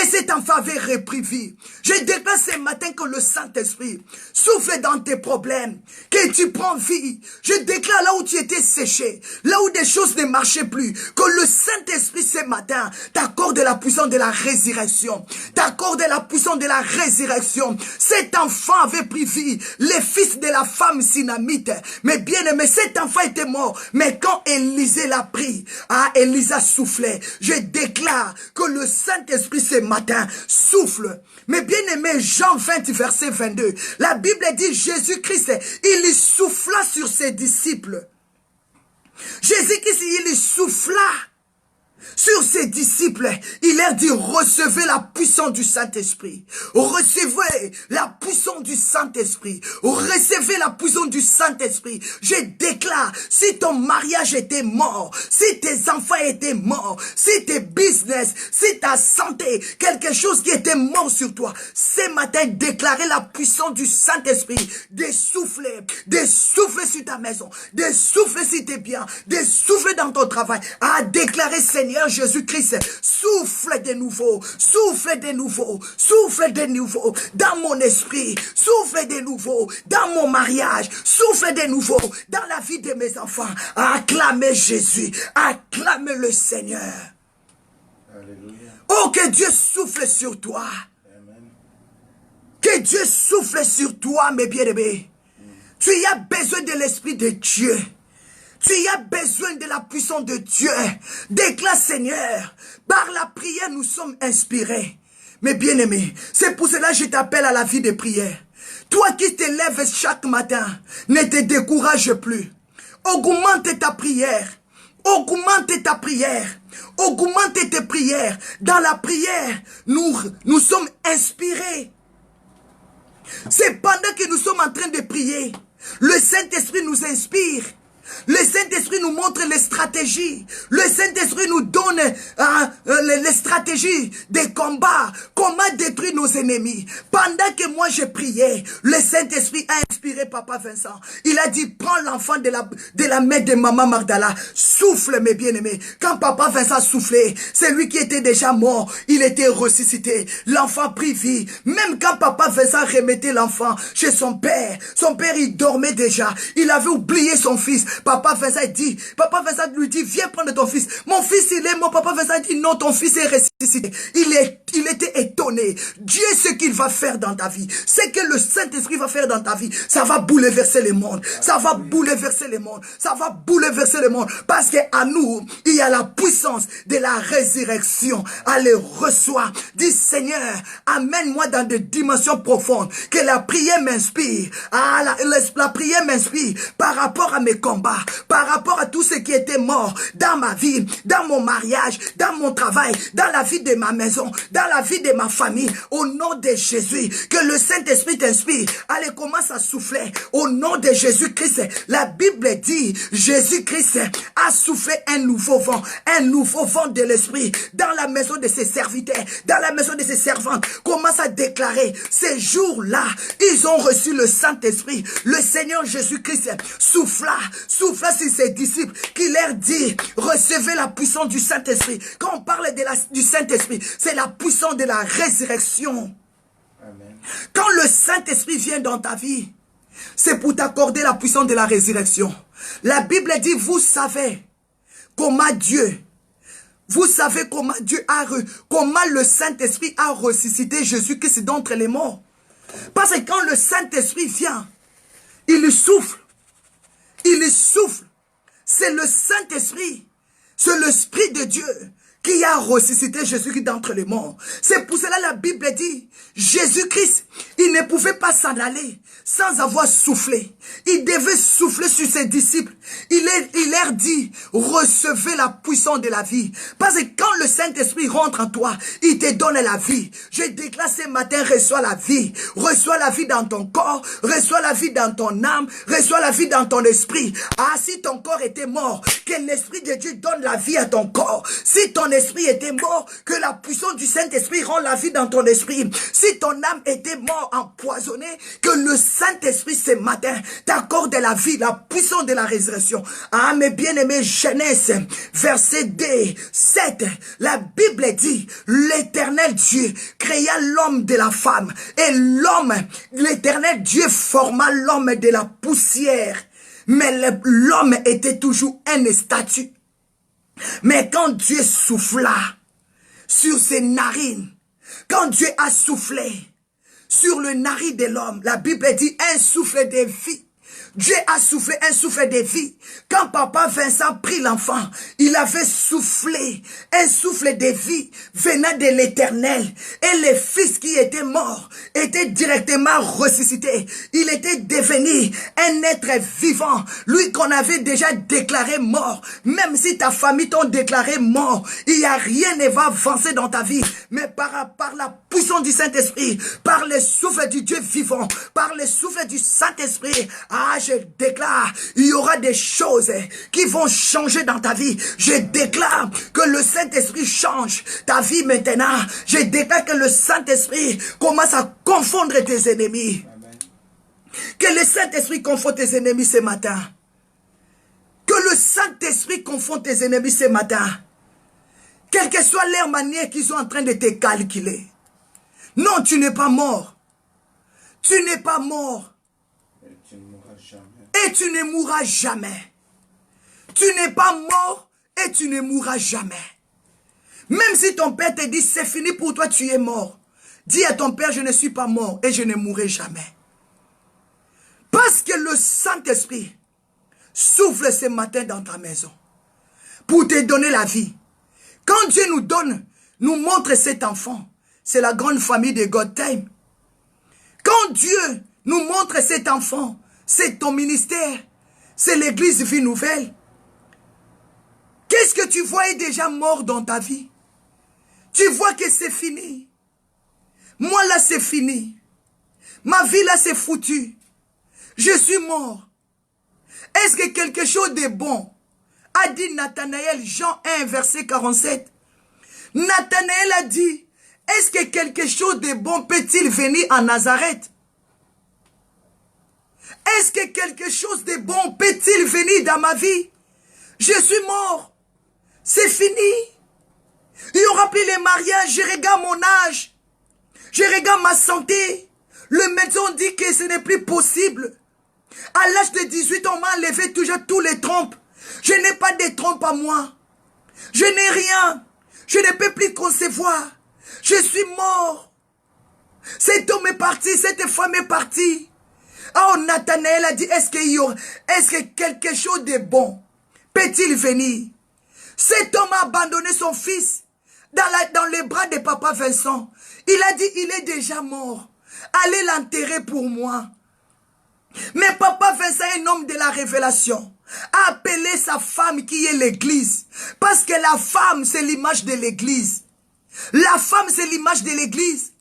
Et cet enfant avait repris vie. Je déclare ce matin que le Saint-Esprit souffle dans tes problèmes, que tu prends vie. Je déclare là où tu étais séché, là où des choses ne marchaient plus, que le Saint-Esprit ce matin t'accorde la puissance de la résurrection. T'accorde la puissance de la résurrection. Cet enfant avait pris vie, le fils de la femme Sunamite. Mais bien aimé, cet enfant était mort. Mais quand Élisée l'a pris, Élisa soufflait. Je déclare que le Saint-Esprit ce matin souffle. Mais bien aimé, Jean 20 verset 22, la Bible dit Jésus-Christ, il souffla sur ses disciples. Jésus-Christ, il souffla sur ses disciples. Il leur dit, recevez la puissance du Saint-Esprit. Recevez la puissance du Saint-Esprit. Recevez la puissance du Saint-Esprit. Je déclare, si ton mariage était mort, si tes enfants étaient morts, si tes business, si ta santé, quelque chose qui était mort sur toi, ce matin, déclarez la puissance du Saint-Esprit. Des souffles sur ta maison, des souffles sur tes biens, des souffles dans ton travail. À déclarer, Seigneur Jésus-Christ, souffle de nouveau, souffle de nouveau, souffle de nouveau dans mon esprit, souffle de nouveau dans mon mariage, souffle de nouveau dans la vie de mes enfants. Acclamez Jésus, acclamez le Seigneur. Alléluia. Oh, que Dieu souffle sur toi. Amen. Que Dieu souffle sur toi, mes bien-aimés. Tu as besoin de l'Esprit de Dieu. Tu as besoin de la puissance de Dieu. Déclare, Seigneur, par la prière, nous sommes inspirés. Mes bien-aimés, c'est pour cela que je t'appelle à la vie de prière. Toi qui te lèves chaque matin, ne te décourage plus. Augmente ta prière. Augmente ta prière. Augmente tes prières. Dans la prière, nous sommes inspirés. C'est pendant que nous sommes en train de prier, le Saint-Esprit nous inspire. Le Saint-Esprit nous montre les stratégies. Le Saint-Esprit nous donne les stratégies des combats. Comment détruire nos ennemis. Pendant que moi je priais, le Saint-Esprit a inspiré Papa Vincent. Il a dit, prends l'enfant de la main de Maman Magdala. Souffle, mes bien-aimés. Quand Papa Vincent soufflait, c'est lui qui était déjà mort. Il était ressuscité. L'enfant prit vie. Même quand Papa Vincent remettait l'enfant chez son père il dormait déjà. Il avait oublié son fils. Papa Vincent lui dit, viens prendre ton fils. Mon fils, il est mort. Papa Vincent dit, non, ton fils est ressuscité. Il était étonné. Dieu, ce qu'il va faire dans ta vie, ce que le Saint-Esprit va faire dans ta vie, ça va bouleverser le monde. Ça va bouleverser le monde. Ça va bouleverser le monde. Parce qu'à nous, il y a la puissance de la résurrection. Allez, reçois. Dis, Seigneur, amène-moi dans des dimensions profondes. Que la prière m'inspire. La prière m'inspire par rapport à mes combats, par rapport à tout ce qui était mort dans ma vie, dans mon mariage, dans mon travail, dans la vie de ma maison, dans la vie de ma famille. Au nom de Jésus, que le Saint-Esprit t'inspire. Allez, commence à souffler. Au nom de Jésus-Christ, la Bible dit, Jésus-Christ a soufflé un nouveau vent de l'Esprit dans la maison de ses serviteurs, dans la maison de ses servantes. Commence à déclarer, ces jours-là, ils ont reçu le Saint-Esprit. Le Seigneur Jésus-Christ souffla sur ses disciples, qui leur dit, recevez la puissance du Saint-Esprit. Quand on parle du Saint-Esprit, c'est la puissance de la résurrection. Amen. Quand le Saint-Esprit vient dans ta vie, c'est pour t'accorder la puissance de la résurrection. La Bible dit, vous savez comment le Saint-Esprit a ressuscité Jésus-Christ d'entre les morts. Parce que quand le Saint-Esprit vient, il souffle. Il souffle. C'est le Saint-Esprit. C'est l'Esprit de Dieu qui a ressuscité Jésus-Christ d'entre les morts. C'est pour cela la Bible dit, Jésus-Christ, il ne pouvait pas s'en aller sans avoir soufflé. Il devait souffler sur ses disciples. Il leur dit, recevez la puissance de la vie. Parce que quand le Saint-Esprit rentre en toi, il te donne la vie. Je déclare ce matin, reçois la vie. Reçois la vie dans ton corps, reçois la vie dans ton âme, reçois la vie dans ton esprit. Ah, si ton corps était mort, que l'Esprit de Dieu donne la vie à ton corps. Si ton esprit était mort, que la puissance du Saint-Esprit rend la vie dans ton esprit. Si ton âme était mort, empoisonnée, que le Saint-Esprit ce matin t'accorde la vie, la puissance de la résurrection. Ah, mes bien-aimés, Genèse, verset 2, 7, la Bible dit, l'Éternel Dieu créa l'homme de la femme, et l'Éternel Dieu forma l'homme de la poussière. Mais l'homme était toujours un statut. Mais quand Dieu souffla sur ses narines, quand Dieu a soufflé sur le narine de l'homme, la Bible dit un souffle de vie, Dieu a soufflé un souffle de vie. Quand papa Vincent prit l'enfant, il avait soufflé un souffle de vie venant de l'Éternel. Et le fils qui était mort était directement ressuscité. Il était devenu un être vivant. Lui qu'on avait déjà déclaré mort. Même si ta famille t'ont déclaré mort, il n'y a rien ne va avancer dans ta vie. Mais par la puissance du Saint-Esprit, par le souffle du Dieu vivant, par le souffle du Saint-Esprit, je déclare, il y aura des choses qui vont changer dans ta vie. Je déclare que le Saint-Esprit change ta vie maintenant. Je déclare que le Saint-Esprit commence à confondre tes ennemis. Amen. Que le Saint-Esprit confonde tes ennemis ce matin. Que le Saint-Esprit confonde tes ennemis ce matin. Quelle que soit leur manière qu'ils sont en train de te calculer. Non, tu n'es pas mort. Tu n'es pas mort. Et tu ne mourras jamais. Tu n'es pas mort et tu ne mourras jamais. Même si ton père te dit c'est fini pour toi, tu es mort. Dis à ton père, je ne suis pas mort et je ne mourrai jamais. Parce que le Saint-Esprit souffle ce matin dans ta maison pour te donner la vie. Quand Dieu nous donne, nous montre cet enfant, c'est la grande famille de God Time. Quand Dieu nous montre cet enfant, c'est ton ministère, c'est l'église Vie Nouvelle. Qu'est-ce que tu vois est déjà mort dans ta vie? Tu vois que c'est fini. Moi là c'est fini. Ma vie là c'est foutu. Je suis mort. Est-ce que quelque chose de bon a dit Nathanaël, Jean 1 verset 47? Nathanaël a dit, est-ce que quelque chose de bon peut-il venir à Nazareth? Est-ce que quelque chose de bon peut-il venir dans ma vie? Je suis mort. C'est fini. Il n'y aura plus les mariages. Je regarde mon âge. Je regarde ma santé. Le médecin dit que ce n'est plus possible. À l'âge de 18 ans, on m'a enlevé toujours tous les trompes. Je n'ai pas de trompes à moi. Je n'ai rien. Je ne peux plus concevoir. Je suis mort. Cet homme est parti. Cette femme est partie. Oh, Nathanaël a dit, est-ce que quelque chose de bon peut-il venir? Cet homme a abandonné son fils dans les bras de papa Vincent. Il a dit, il est déjà mort. Allez l'enterrer pour moi. Mais papa Vincent est un homme de la révélation. A appelé sa femme qui est l'église. Parce que la femme, c'est l'image de l'église. La femme, c'est l'image de l'église.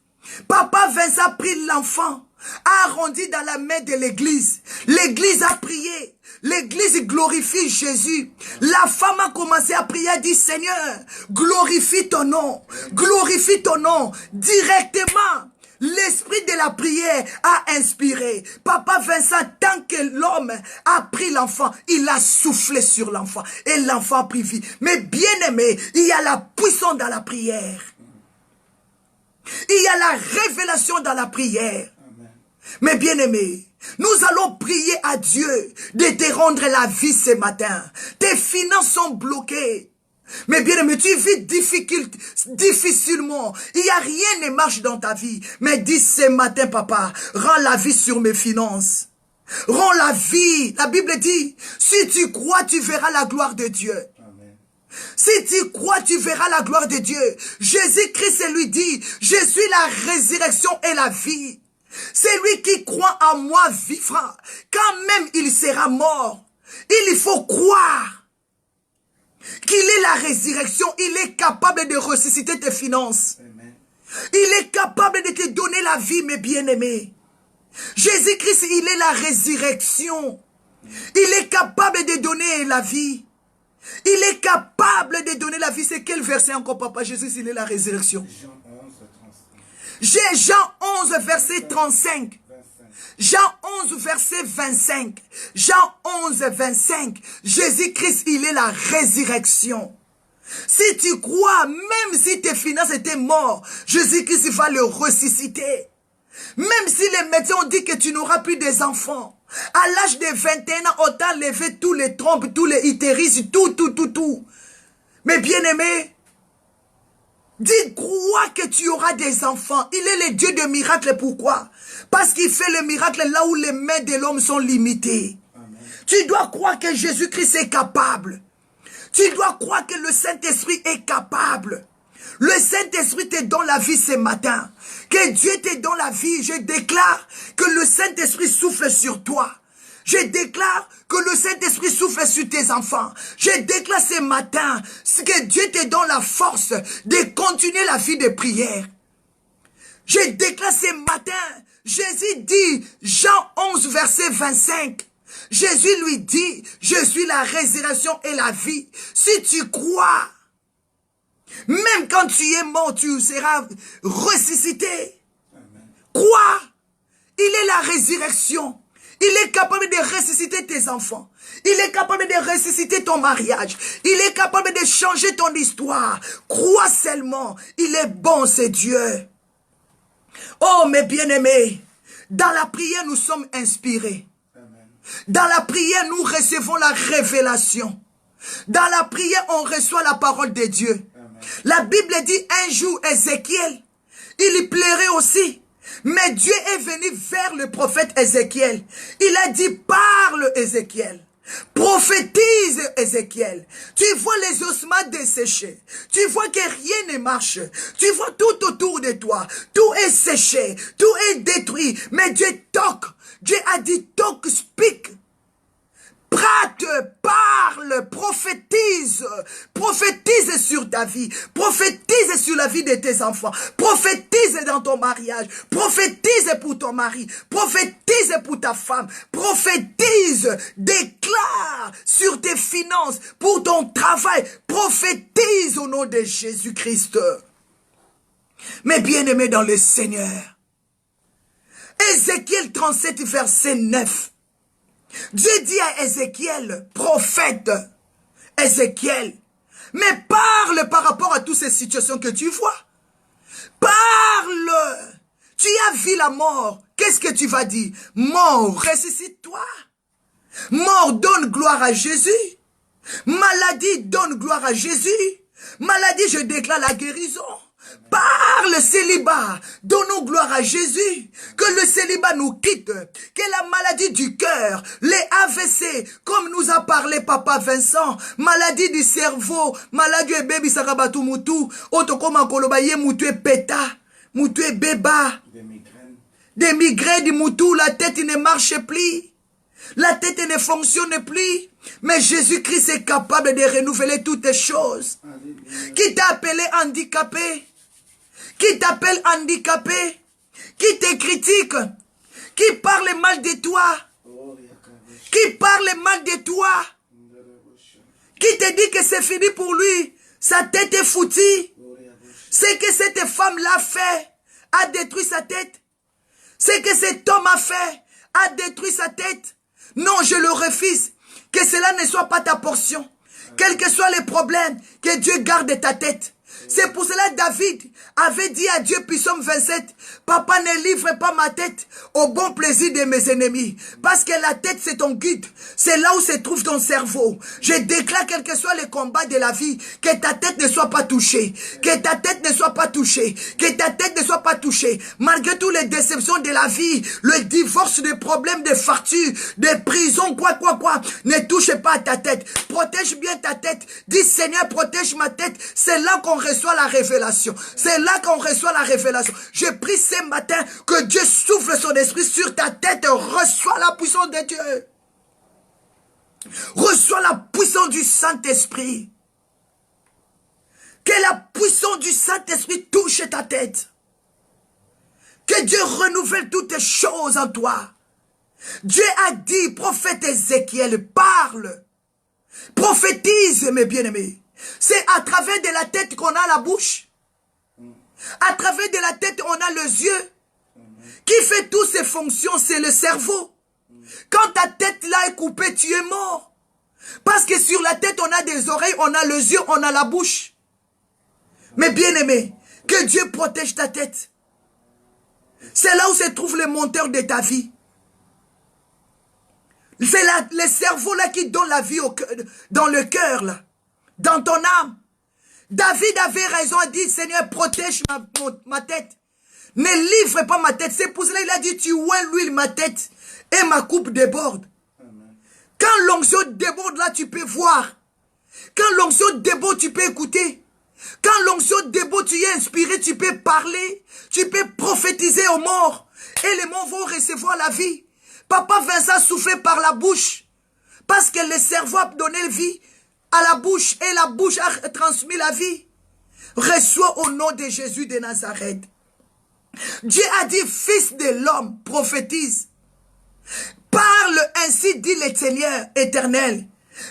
Papa Vincent a pris l'enfant, a arrondi dans la main de l'église. L'église a prié. L'église glorifie Jésus. La femme a commencé à prier, a dit, Seigneur, glorifie ton nom. Glorifie ton nom. Directement, l'esprit de la prière a inspiré. Papa Vincent, tant que l'homme a pris l'enfant, il a soufflé sur l'enfant. Et l'enfant a pris vie. Mais bien aimé, il y a la puissance dans la prière. Il y a la révélation dans la prière. Amen. Mais bien aimé, nous allons prier à Dieu de te rendre la vie ce matin. Tes finances sont bloquées. Mais bien aimé, tu vis difficilement. Il n'y a rien ne marche dans ta vie. Mais dis ce matin, papa, rends la vie sur mes finances. Rends la vie. La Bible dit, si tu crois, tu verras la gloire de Dieu. Si tu crois, tu verras la gloire de Dieu. Jésus-Christ lui dit, je suis la résurrection et la vie. Celui qui croit en moi vivra. Quand même il sera mort. Il faut croire qu'il est la résurrection. Il est capable de ressusciter tes finances. Amen. Il est capable de te donner la vie, mes bien-aimés. Jésus-Christ, il est la résurrection. Il est capable de donner la vie. Il est capable de donner la vie. C'est quel verset encore, papa? Jésus, il est la résurrection. Jean 11, verset 35. Jean 11, verset 25. Jean 11, 25. Jésus-Christ, il est la résurrection. Si tu crois, même si tes finances étaient mortes, Jésus-Christ va le ressusciter. Même si les médecins ont dit que tu n'auras plus des enfants. À l'âge de 21 ans, on t'a levé tous les trompes, tous les utérus, tout. Mais bien aimé, Dis, crois que tu auras des enfants. Il est le Dieu de miracles. Pourquoi? Parce qu'il fait le miracle là où les mains de l'homme sont limitées. Amen. Tu dois croire que Jésus-Christ est capable. Tu dois croire que le Saint-Esprit est capable. Le Saint-Esprit te donne la vie ce matin. Que Dieu te donne la vie. Je déclare que le Saint-Esprit souffle sur toi. Je déclare que le Saint-Esprit souffle sur tes enfants. Je déclare ce matin que Dieu te donne la force de continuer la vie de prière. Je déclare ce matin, Jésus dit, Jean 11, verset 25, Jésus lui dit, je suis la résurrection et la vie. Si tu crois, même quand tu es mort, tu seras ressuscité. Amen. Crois, il est la résurrection. Il est capable de ressusciter tes enfants. Il est capable de ressusciter ton mariage. Il est capable de changer ton histoire. Crois seulement. Il est bon, c'est Dieu. Oh, mes bien-aimés, dans la prière, nous sommes inspirés. Amen. Dans la prière, nous recevons la révélation. Dans la prière, on reçoit la parole de Dieu. Amen. La Bible dit un jour, Ézéchiel, il y plairait aussi. Mais Dieu est venu vers le prophète Ézéchiel. Il a dit, parle Ézéchiel. Prophétise Ézéchiel. Tu vois les ossements desséchés. Tu vois que rien ne marche. Tu vois tout autour de toi. Tout est séché. Tout est détruit. Mais Dieu toque. Dieu a dit, toque, speak. Prate, parle, prophétise, prophétise sur ta vie, prophétise sur la vie de tes enfants, prophétise dans ton mariage, prophétise pour ton mari, prophétise pour ta femme, prophétise, déclare sur tes finances, pour ton travail, prophétise au nom de Jésus-Christ. Mes bien-aimés dans le Seigneur, Ézéchiel 37, verset 9, Dieu dit à Ézéchiel, prophète, Ézéchiel, mais parle par rapport à toutes ces situations que tu vois. Parle. Tu as vu la mort. Qu'est-ce que tu vas dire? Mort, ressuscite-toi. Mort, donne gloire à Jésus. Maladie, donne gloire à Jésus. Maladie, je déclare la guérison. Parle célibat, donnons gloire à Jésus, que le célibat nous quitte, que la maladie du cœur, les AVC, comme nous a parlé Papa Vincent, maladie du cerveau, maladie de bébé sarabatu mutu, otokoma kolobaye mutu peta, mutu beba, des migraines du mutu, la tête ne marche plus, la tête ne fonctionne plus, mais Jésus-Christ est capable de renouveler toutes les choses. Qui t'a appelé handicapé? Qui t'appelle handicapé, qui te critique, qui parle mal de toi, qui parle mal de toi, qui te dit que c'est fini pour lui, sa tête est foutue. Ce que cette femme-là fait a détruit sa tête. Ce que cet homme a fait a détruit sa tête. Non, je le refuse. Que cela ne soit pas ta portion. Quels que soient les problèmes, que Dieu garde ta tête. C'est pour cela que David avait dit à Dieu, Psaume 27, Papa, ne livre pas ma tête au bon plaisir de mes ennemis. Parce que la tête, c'est ton guide. C'est là où se trouve ton cerveau. Je déclare, quel que soit les combats de la vie, que ta tête ne soit pas touchée. Que ta tête ne soit pas touchée. Que ta tête ne soit pas touchée. Malgré toutes les déceptions de la vie, le divorce, des problèmes de factures, des prisons, quoi. Ne touche pas à ta tête. Protège bien ta tête. Dis, Seigneur, protège ma tête. C'est là qu'on reçoit la révélation. C'est là qu'on reçoit la révélation. Je prie ce matin que Dieu souffle son esprit sur ta tête. Reçois la puissance de Dieu. Reçois la puissance du Saint-Esprit. Que la puissance du Saint-Esprit touche ta tête. Que Dieu renouvelle toutes les choses en toi. Dieu a dit, prophète Ézéchiel, parle. Prophétise, mes bien-aimés. C'est à travers de la tête qu'on a la bouche. À travers de la tête, on a les yeux. Qui fait toutes ces fonctions, c'est le cerveau. Quand ta tête là est coupée, tu es mort. Parce que sur la tête, on a des oreilles, on a les yeux, on a la bouche. Mais bien aimé, que Dieu protège ta tête. C'est là où se trouve le monteur de ta vie. C'est le cerveau là qui donne la vie dans le cœur là. Dans ton âme. David avait raison, a dit, Seigneur, protège ma tête. Ne livre pas ma tête. C'est pour cela qu'il a dit, tu oins l'huile ma tête et ma coupe déborde. Amen. Quand l'onction déborde, là, tu peux voir. Quand l'onction déborde, tu peux écouter. Quand l'onction déborde, tu es inspiré, tu peux parler. Tu peux prophétiser aux morts. Et les morts vont recevoir la vie. Papa Vincent soufflait par la bouche. Parce que le cerveau a donné vie à la bouche. Et la bouche a transmis la vie. Reçois au nom de Jésus de Nazareth. Dieu a dit, fils de l'homme, prophétise. Parle ainsi, dit le Seigneur éternel.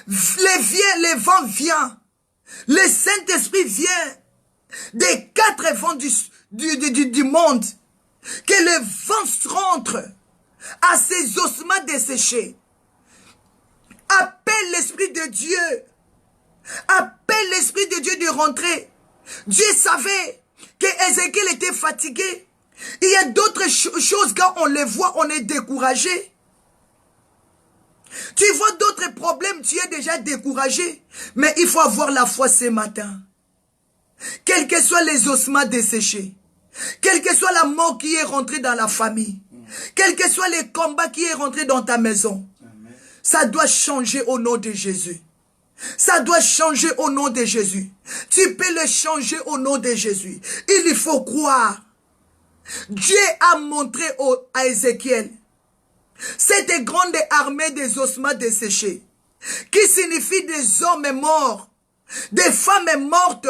Le vent vient. Le Saint-Esprit vient des quatre vents du monde. Que le vent rentre à ses ossements desséchés. Appelle l'Esprit de Dieu. Appelle l'Esprit de Dieu de rentrer. Dieu savait que Ézéchiel était fatigué. Il y a d'autres choses, quand on les voit, on est découragé. Tu vois d'autres problèmes, tu es déjà découragé. Mais il faut avoir la foi ce matin. Quels que soient les ossements desséchés, quelle que soit la mort qui est rentrée dans la famille, quels que soient les combats qui est rentré dans ta maison, ça doit changer au nom de Jésus. Ça doit changer au nom de Jésus. Tu peux le changer au nom de Jésus. Il faut croire. Dieu a montré à Ézéchiel cette grande armée des ossements desséchés, qui signifie des hommes morts, des femmes mortes.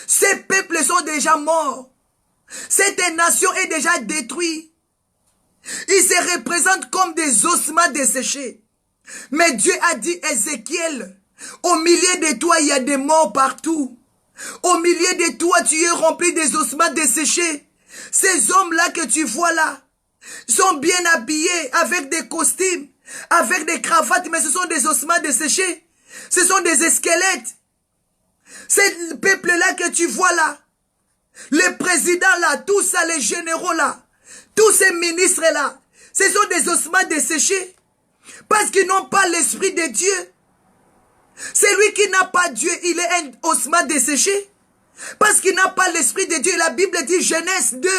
Ces peuples sont déjà morts. Cette nation est déjà détruite. Ils se représentent comme des ossements desséchés. Mais Dieu a dit, Ézéchiel, au milieu de toi, il y a des morts partout. Au milieu de toi, tu es rempli des ossements desséchés. Ces hommes-là que tu vois là, sont bien habillés avec des costumes, avec des cravates, mais ce sont des ossements desséchés. Ce sont des squelettes. Ce peuple-là que tu vois là, les présidents là, tous ça, les généraux là, tous ces ministres là, ce sont des ossements desséchés. Parce qu'ils n'ont pas l'esprit de Dieu. Celui qui n'a pas Dieu, il est un ossement desséché. Parce qu'il n'a pas l'esprit de Dieu. La Bible dit, Genèse 2,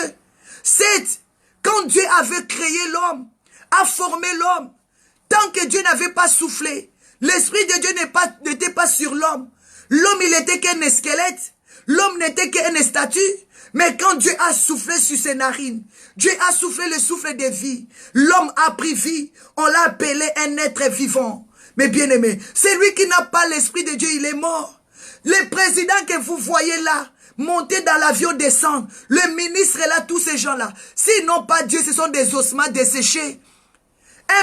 7, quand Dieu avait créé l'homme, a formé l'homme, tant que Dieu n'avait pas soufflé, l'esprit de Dieu n'était pas sur l'homme. L'homme, il était qu'un squelette. L'homme n'était qu'une statue. Mais quand Dieu a soufflé sur ses narines, Dieu a soufflé le souffle de vie. L'homme a pris vie. On l'a appelé un être vivant. Mais bien aimé, celui qui n'a pas l'esprit de Dieu, il est mort. Les présidents que vous voyez là, monter dans l'avion, descendre, le ministre est là, tous ces gens-là, s'ils n'ont pas Dieu, ce sont des ossements desséchés.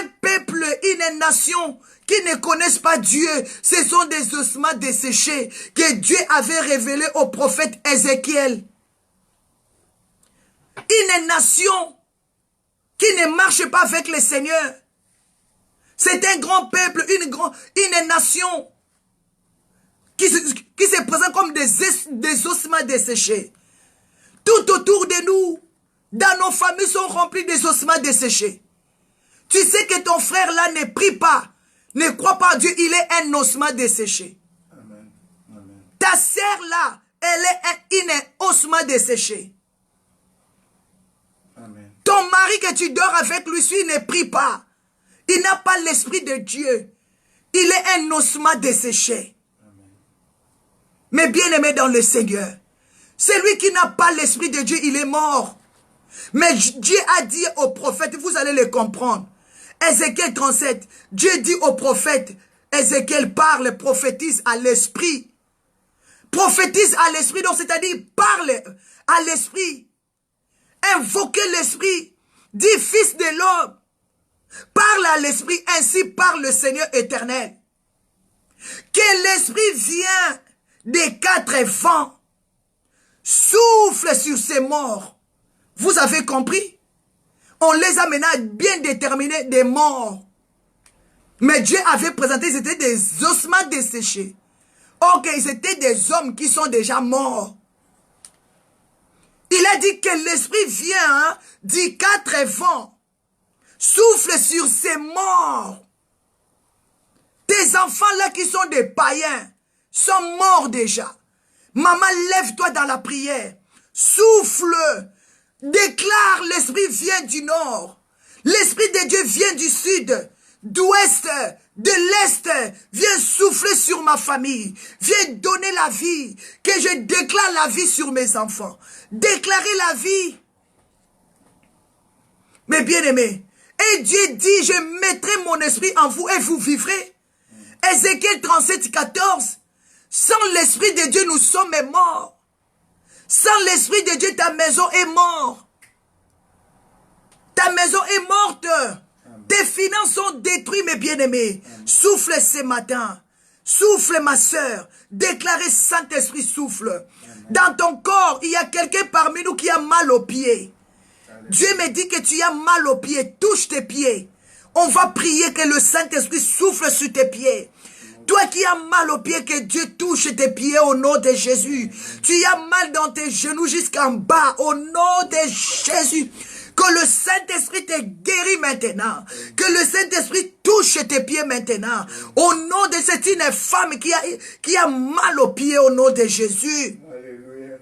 Un peuple, une nation qui ne connaissent pas Dieu, ce sont des ossements desséchés que Dieu avait révélés au prophète Ézéchiel. Une nation qui ne marche pas avec le Seigneur. C'est un grand peuple, une nation qui se présente comme des ossements desséchés. Tout autour de nous, dans nos familles, sont remplis des ossements desséchés. Tu sais que ton frère là ne prie pas, ne croit pas en Dieu, il est un ossement desséché. Amen. Amen. Ta sœur là, elle est un ossement desséché. Amen. Ton mari que tu dors avec lui, il ne prie pas. Il n'a pas l'esprit de Dieu. Il est un ossement desséché. Amen. Mais bien aimé dans le Seigneur, celui qui n'a pas l'esprit de Dieu, il est mort. Mais Dieu a dit au prophète, vous allez le comprendre. Ézéchiel 37, Dieu dit au prophète, Ézéchiel parle, prophétise à l'esprit. Prophétise à l'esprit, donc c'est-à-dire parle à l'esprit. Invoquez l'esprit. Dis fils de l'homme. Parle à l'esprit, ainsi parle le Seigneur éternel. Que l'esprit vient des quatre vents, souffle sur ces morts. Vous avez compris? On les a maintenant bien déterminés des morts. Mais Dieu avait présenté, c'était des ossements desséchés. Ok, c'était des hommes qui sont déjà morts. Il a dit que l'esprit vient des quatre vents, souffle sur ces morts. Tes enfants là qui sont des païens sont morts déjà. Maman, lève-toi dans la prière. Souffle. Déclare, l'Esprit vient du nord. L'Esprit de Dieu vient du sud, d'ouest, de l'est. Viens souffler sur ma famille. Viens donner la vie. Que je déclare la vie sur mes enfants. Déclarer la vie. Mes bien-aimés. Et Dieu dit, je mettrai mon esprit en vous et vous vivrez. Ézéchiel 37, 14. Sans l'Esprit de Dieu, nous sommes morts. Sans l'Esprit de Dieu, ta maison est morte. Ta maison est morte. Tes finances sont détruites, mes bien-aimés. Souffle ce matin. Souffle, ma soeur. Déclarez, Saint-Esprit, souffle. Dans ton corps, il y a quelqu'un parmi nous qui a mal aux pieds. Dieu me dit que tu as mal aux pieds. Touche tes pieds. On va prier que le Saint-Esprit souffle sur tes pieds. Toi qui as mal aux pieds, que Dieu touche tes pieds au nom de Jésus. Tu as mal dans tes genoux jusqu'en bas au nom de Jésus. Que le Saint-Esprit te guérit maintenant. Que le Saint-Esprit touche tes pieds maintenant. Au nom de cette femme qui a mal aux pieds au nom de Jésus. Alléluia.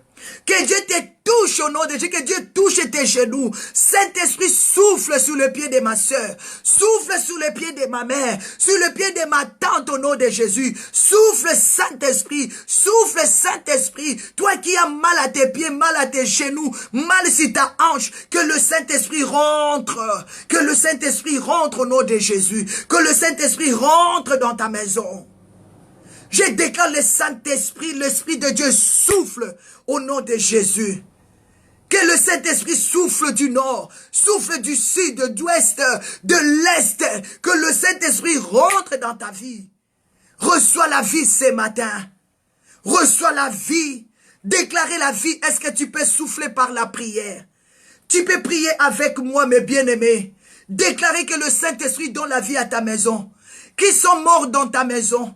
Que Dieu te touche au nom de Jésus, que Dieu touche tes genoux. Saint-Esprit, souffle sur le pied de ma soeur. Souffle sur le pied de ma mère. Sur le pied de ma tante au nom de Jésus. Souffle, Saint-Esprit. Souffle, Saint-Esprit. Toi qui as mal à tes pieds, mal à tes genoux, mal sur ta hanche, que le Saint-Esprit rentre. Que le Saint-Esprit rentre au nom de Jésus. Que le Saint-Esprit rentre dans ta maison. Je déclare le Saint-Esprit, l'Esprit de Dieu souffle au nom de Jésus. Que le Saint-Esprit souffle du nord, souffle du sud, de l'ouest, de l'est. Que le Saint-Esprit rentre dans ta vie. Reçois la vie ce matin. Reçois la vie. Déclarer la vie. Est-ce que tu peux souffler par la prière? Tu peux prier avec moi, mes bien-aimés. Déclarer que le Saint-Esprit donne la vie à ta maison. Qui sont morts dans ta maison?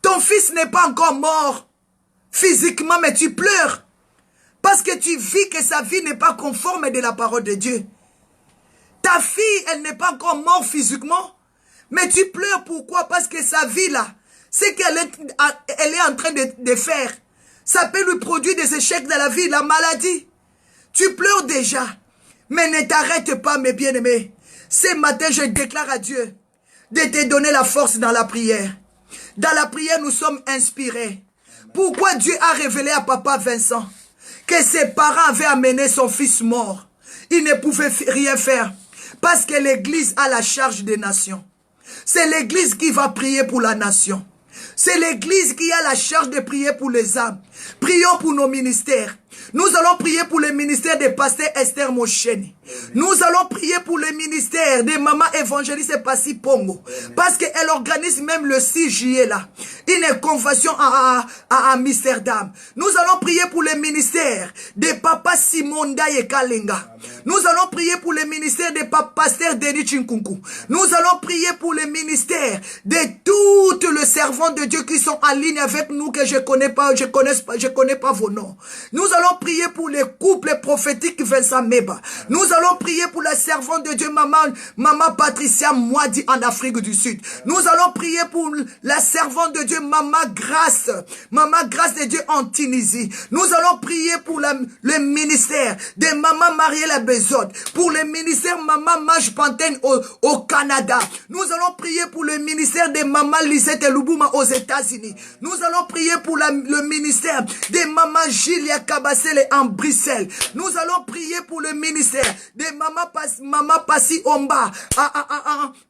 Ton fils n'est pas encore mort physiquement, mais tu pleures. Parce que tu vis que sa vie n'est pas conforme de la parole de Dieu. Ta fille, elle n'est pas encore morte physiquement. Mais tu pleures pourquoi? Parce que sa vie là, c'est qu'elle est en train de faire. Ça peut lui produire des échecs dans la vie, la maladie. Tu pleures déjà. Mais ne t'arrête pas, mes bien-aimés. Ce matin, je déclare à Dieu de te donner la force dans la prière. Dans la prière, nous sommes inspirés. Pourquoi Dieu a révélé à papa Vincent que ses parents avaient amené son fils mort? Il ne pouvait rien faire. Parce que l'église a la charge des nations. C'est l'église qui va prier pour la nation. C'est l'église qui a la charge de prier pour les âmes. Prions pour nos ministères. Nous allons prier pour le ministère de pasteur Esther Mosheni. Nous allons prier pour le ministère de maman évangéliste Passi Pongo. Parce qu'elle organise même le 6 juillet là. Une convention à Amsterdam. Nous allons prier pour le ministère de papa Simon Daye Kalenga. Nous allons prier pour le ministère de pasteur Denis Chinkunku. Nous allons prier pour le ministère de tous les servants de Dieu qui sont en ligne avec nous que je connais pas vos noms. Nous allons prier pour les couples prophétiques Vincent Meba. Nous allons prier pour la servante de Dieu, maman Patricia Mwadi en Afrique du Sud. Nous allons prier pour la servante de Dieu, maman Grâce de Dieu en Tunisie. Nous allons prier pour le ministère de maman Marielle Bezod, pour le ministère maman Maj Pantene au Canada. Nous allons prier pour le ministère de maman Lisette Lubuma aux États-Unis. Nous allons prier pour le ministère de maman Julia Kabasele en Bruxelles. Nous allons prier pour le ministère de maman Passi Omba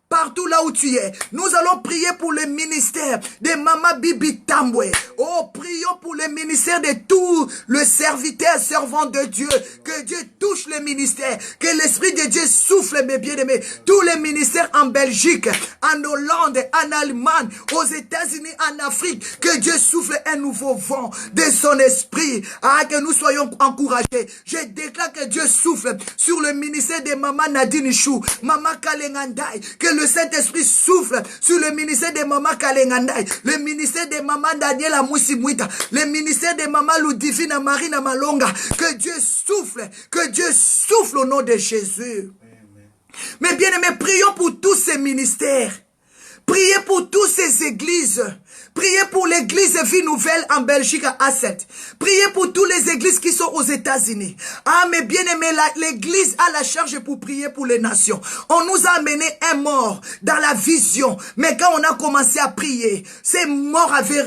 partout là où tu es. Nous allons prier pour le ministère de maman Bibi Tambwe. Oh, prions pour le ministère de tous les serviteurs, servants de Dieu. Que Dieu touche le ministère. Que l'Esprit de Dieu souffle, mes bien-aimés. Tous les ministères en Belgique, en Hollande, en Allemagne, aux États-Unis, en Afrique. Que Dieu souffle un nouveau vent de son esprit. Que nous soyons encouragés. Je déclare que Dieu souffle sur le ministère de maman Nadine Chou, maman Kalengandai. Que le Saint-Esprit souffle sur le ministère de maman Kalengandai, le ministère de maman Daniela Mousimouita, le ministère de maman Ludivina Marina Malonga. Que Dieu souffle au nom de Jésus. Amen. Mais bien aimés, prions pour tous ces ministères. Priez pour toutes ces églises. Priez pour l'église Vie Nouvelle en Belgique à Asset. Priez pour toutes les églises qui sont aux États-Unis. Ah, mes bien-aimés, l'église a la charge pour prier pour les nations. On nous a amené un mort dans la vision. Mais quand on a commencé à prier, ces morts avaient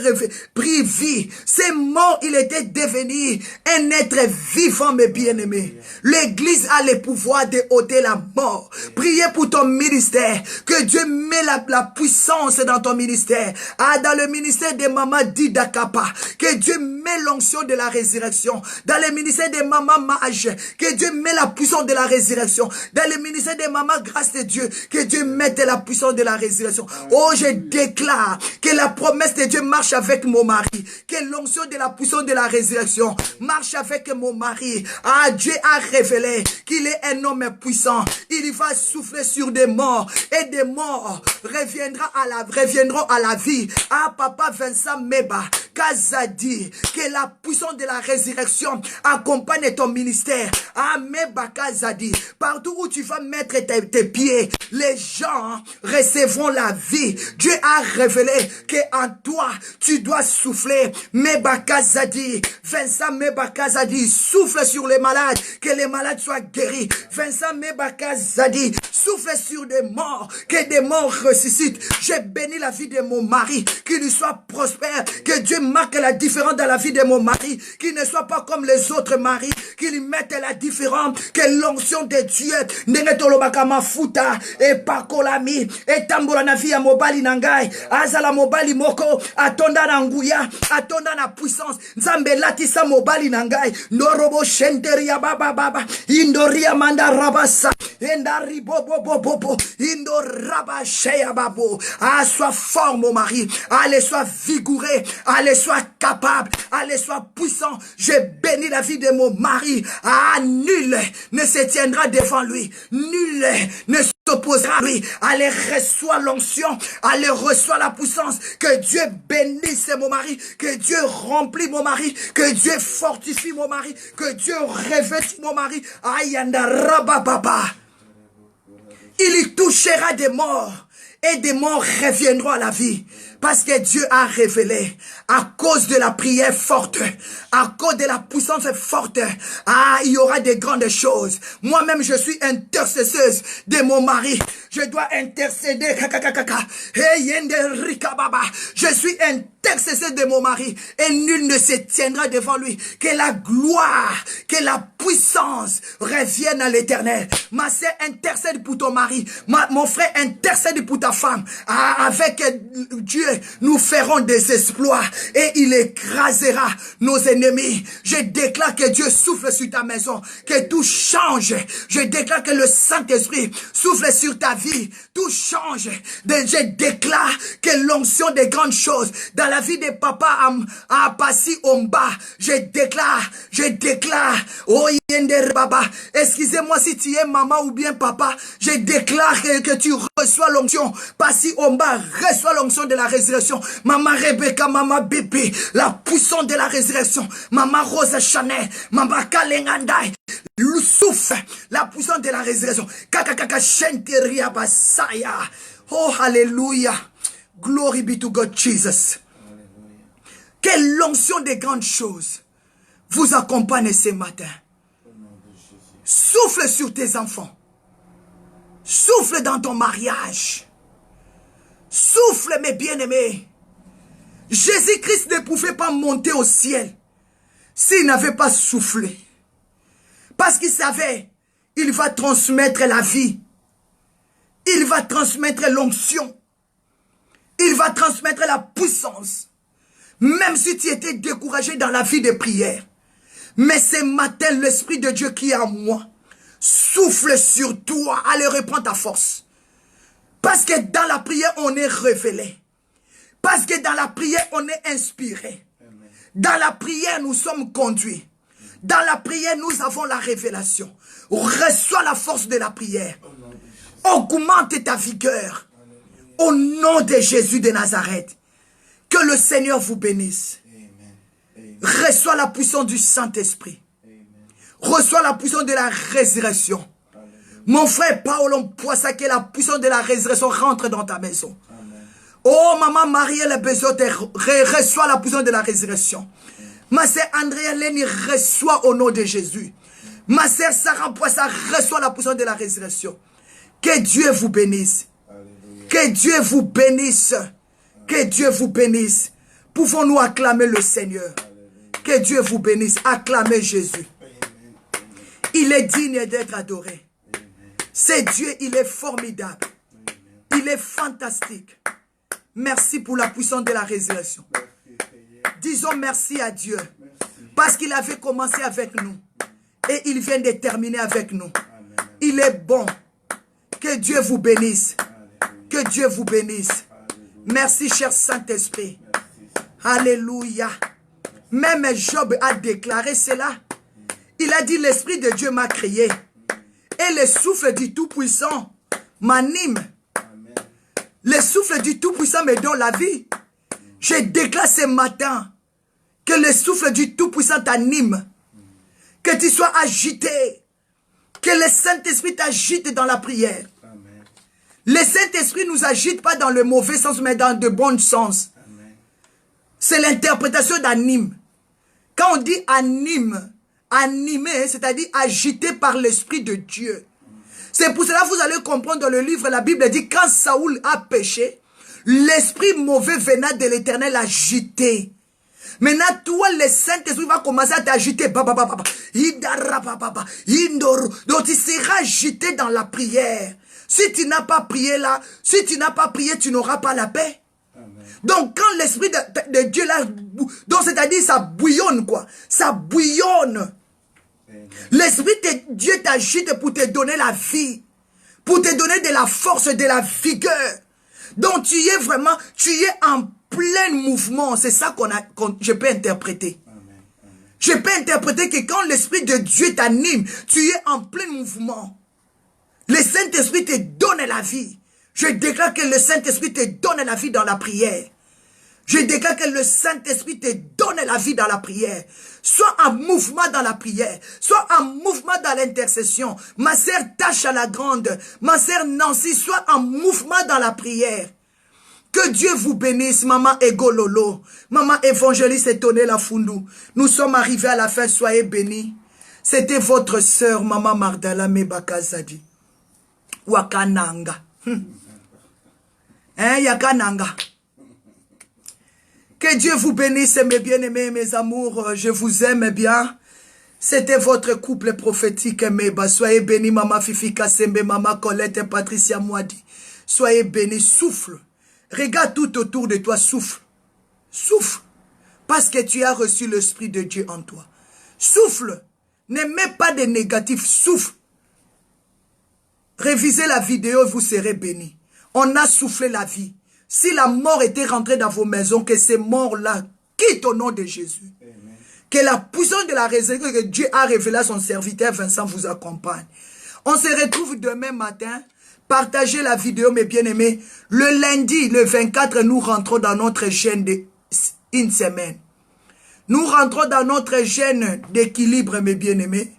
pris vie. Ces morts, il était devenu un être vivant, mes bien-aimés. L'église a le pouvoir de ôter la mort. Priez pour ton ministère. Que Dieu met la puissance dans ton ministère. Ah, dans le ministère de Maman Dida Kappa. Que Dieu met l'onction de la résurrection. Dans le ministère de Maman Mage. Que Dieu met la puissance de la résurrection. Dans le ministère de Maman Grâce de Dieu. Que Dieu mette la puissance de la résurrection. Oh, je déclare que la promesse de Dieu marche avec mon mari. Que l'onction de la puissance de la résurrection marche avec mon mari. Ah, Dieu a révélé qu'il est un homme puissant. Il va souffler sur des morts. Et des morts reviendront à la vie. Ah, Papa Vincent Meba, Kazadi, que la puissance de la résurrection accompagne ton ministère. Ah, Meba Kazadi, partout où tu vas mettre tes pieds, les gens recevront la vie. Dieu a révélé qu'en toi, tu dois souffler. Meba Kazadi, Vincent Meba Kazadi, souffle sur les malades, que les malades soient guéris. Vincent Meba Kazadi, souffle sur des morts, que des morts ressuscitent. J'ai béni la vie de mon mari, qu'il lui soit prospère, que Dieu marque la différence dans la vie de mon mari, qu'il ne soit pas comme les autres maris, qu'il mette la différence, que l'onction de Dieu, Nenetolobakama Futa, et Pakolami, et Tambola na vie à Mobali Nangai, Azala Mobali Moko, Atonda Nanguya, Atonda na puissance, Nzambe Latisa Mobali Nangai, Norobo Shenteria Baba Baba, Indoria Manda Rabasa, Endari Bobo Bobo, Indoraba Shea Babo. Ah, sois fort, mon mari. Allez, sois vigoureux. Allez, sois capable. Allez, sois puissant. Je bénis la vie de mon mari. Ah, nul ne se tiendra devant lui. Nul ne s'opposera à lui. Allez, reçois l'onction. Allez, reçois la puissance. Que Dieu bénisse mon mari. Que Dieu remplit mon mari. Que Dieu fortifie mon mari. Que Dieu revêtit mon mari. Ayanda Rabababa. Il y touchera des morts. Et des morts reviendront à la vie. Parce que Dieu a révélé, à cause de la prière forte, à cause de la puissance forte, ah, il y aura des grandes choses. Moi-même, je suis intercesseuse de mon mari. Je dois intercéder. Je suis intercesseuse de mon mari. Et nul ne se tiendra devant lui. Que la gloire, que la puissance revienne à l'éternel. Ma sœur, intercède pour ton mari. Mon frère, intercède pour ta femme. Ah, avec Dieu, nous ferons des exploits et il écrasera nos ennemis. Je déclare que Dieu souffle sur ta maison, que tout change. Je déclare que le Saint-Esprit souffle sur ta vie, tout change. Je déclare que l'onction des grandes choses dans la vie de papa a passé en bas. Je déclare, oh Yender Baba, excusez-moi si tu es maman ou bien papa, je déclare que tu reçois l'onction, passé en bas, reçois l'onction de la résurrection. Maman Rebecca, maman Bébé, la puissance de la résurrection. Maman Rosa Chanel, maman Kalengandai, le souffle, la puissance de la résurrection. Kakakaka Shenteria Basaya. Oh, alléluia. Glory be to God, Jesus. Quelle l'onction des grandes choses vous accompagne ce matin. Souffle sur tes enfants. Souffle dans ton mariage. Souffle, mes bien-aimés. Jésus-Christ ne pouvait pas monter au ciel s'il n'avait pas soufflé. Parce qu'il savait, il va transmettre la vie. Il va transmettre l'onction. Il va transmettre la puissance. Même si tu étais découragé dans la vie de prière. Mais ce matin, l'Esprit de Dieu qui est en moi souffle sur toi. Allez, reprends ta force. Parce que dans la prière, on est révélé. Parce que dans la prière, on est inspiré. Dans la prière, nous sommes conduits. Dans la prière, nous avons la révélation. Reçois la force de la prière. Augmente ta vigueur. Au nom de Jésus de Nazareth. Que le Seigneur vous bénisse. Reçois la puissance du Saint-Esprit. Reçois la puissance de la résurrection. Mon frère Paolo Poissa, que la puissance de la résurrection rentre dans ta maison. Oh, maman Marielle Bezote, reçois la puissance de la résurrection. Ma sœur Andrea Leni reçoit au nom de Jésus. Ma sœur Sarah Poissa reçoit la puissance de la résurrection. Que Dieu vous bénisse. Alléluia. Que Dieu vous bénisse. Alléluia. Que Dieu vous bénisse. Pouvons-nous acclamer le Seigneur? Alléluia. Que Dieu vous bénisse. Acclamez Jésus. Amen. Il est digne d'être adoré. C'est Dieu, il est formidable. Amen. Il est fantastique. Merci pour la puissance de la résurrection. Disons merci à Dieu. Merci. Parce qu'il avait commencé avec nous. Et il vient de terminer avec nous. Amen. Il est bon. Que Dieu vous bénisse. Alléluia. Que Dieu vous bénisse. Alléluia. Merci, cher Saint-Esprit. Alléluia. Même Job a déclaré cela. Il a dit, l'Esprit de Dieu m'a créé. Et le souffle du Tout-Puissant m'anime. Le souffle du Tout-Puissant me donne la vie. Je déclare ce matin que le souffle du Tout-Puissant t'anime. Que tu sois agité. Que le Saint-Esprit t'agite dans la prière. Amen. Le Saint-Esprit ne nous agite pas dans le mauvais sens, mais dans de bons sens. C'est l'interprétation d'anime. Quand on dit anime, animé, c'est-à-dire agité par l'Esprit de Dieu. C'est pour cela que vous allez comprendre dans le livre, la Bible dit, quand Saoul a péché, l'esprit mauvais venant de l'Éternel agité. Maintenant, toi, le Saint-Esprit va commencer à t'agiter. Donc, tu seras agité dans la prière. Si tu n'as pas prié là, si tu n'as pas prié, tu n'auras pas la paix. Amen. Donc, quand l'Esprit de Dieu là, donc c'est-à-dire ça bouillonne quoi. Ça bouillonne. L'Esprit de Dieu t'agite pour te donner la vie. Pour te donner de la force, de la vigueur. Donc, tu es vraiment, tu es en plein mouvement. C'est ça je peux interpréter. Amen. Amen. Je peux interpréter que quand l'Esprit de Dieu t'anime, tu es en plein mouvement. Le Saint-Esprit te donne la vie. Je déclare que le Saint-Esprit te donne la vie dans la prière. Je déclare que le Saint-Esprit te donne la vie dans la prière. Sois en mouvement dans la prière. Sois en mouvement dans l'intercession. Ma sœur Tacha la Grande, ma sœur Nancy, sois en mouvement dans la prière. Que Dieu vous bénisse, maman Egololo, maman évangéliste Étonné la Fundu. Nous sommes arrivés à la fin, soyez bénis. C'était votre sœur, maman Mardala Mebakazadi. Wakananga. Yakananga. Que Dieu vous bénisse, mes bien-aimés, mes amours. Je vous aime bien. C'était votre couple prophétique, Meba. Soyez bénis, maman Fifi Kassembe, maman Colette et Patricia Mouadi. Soyez bénis, souffle. Regarde tout autour de toi, souffle. Souffle. Parce que tu as reçu l'Esprit de Dieu en toi. Souffle. Ne mets pas de négatif, souffle. Révisez la vidéo et vous serez bénis. On a soufflé la vie. Si la mort était rentrée dans vos maisons, que ces morts-là quittent au nom de Jésus. Amen. Que la puissance de la résurrection que Dieu a révélée à son serviteur Vincent vous accompagne. On se retrouve demain matin. Partagez la vidéo, mes bien-aimés. Le lundi, le 24, nous rentrons dans notre jeûne d'une semaine. Nous rentrons dans notre jeûne d'équilibre, mes bien-aimés.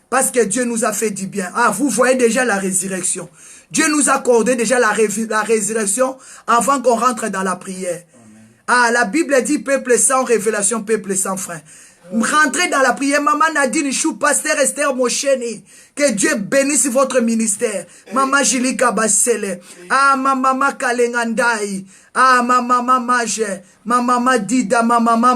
Parce que Dieu nous a fait du bien. Ah, vous voyez déjà la résurrection. Dieu nous a accordé déjà la résurrection avant qu'on rentre dans la prière. Amen. Ah, la Bible dit peuple sans révélation, peuple sans frein. Rentrez dans la prière. Maman Nadine Chou, pasteur Esther Mocheni. Que Dieu bénisse votre ministère. Maman Julie Kabasele. Ah, ma maman Kalengandai. Ah, ma maman Mage. Ma maman Dida. Ma maman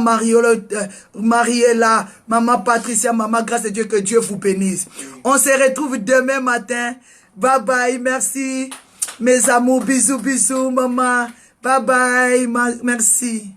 Mariela. Maman Patricia. Maman grâce à Dieu. Que Dieu vous bénisse. On se retrouve demain matin. Bye bye. Merci. Mes amours. Bisous, bisous, maman. Bye bye. Merci.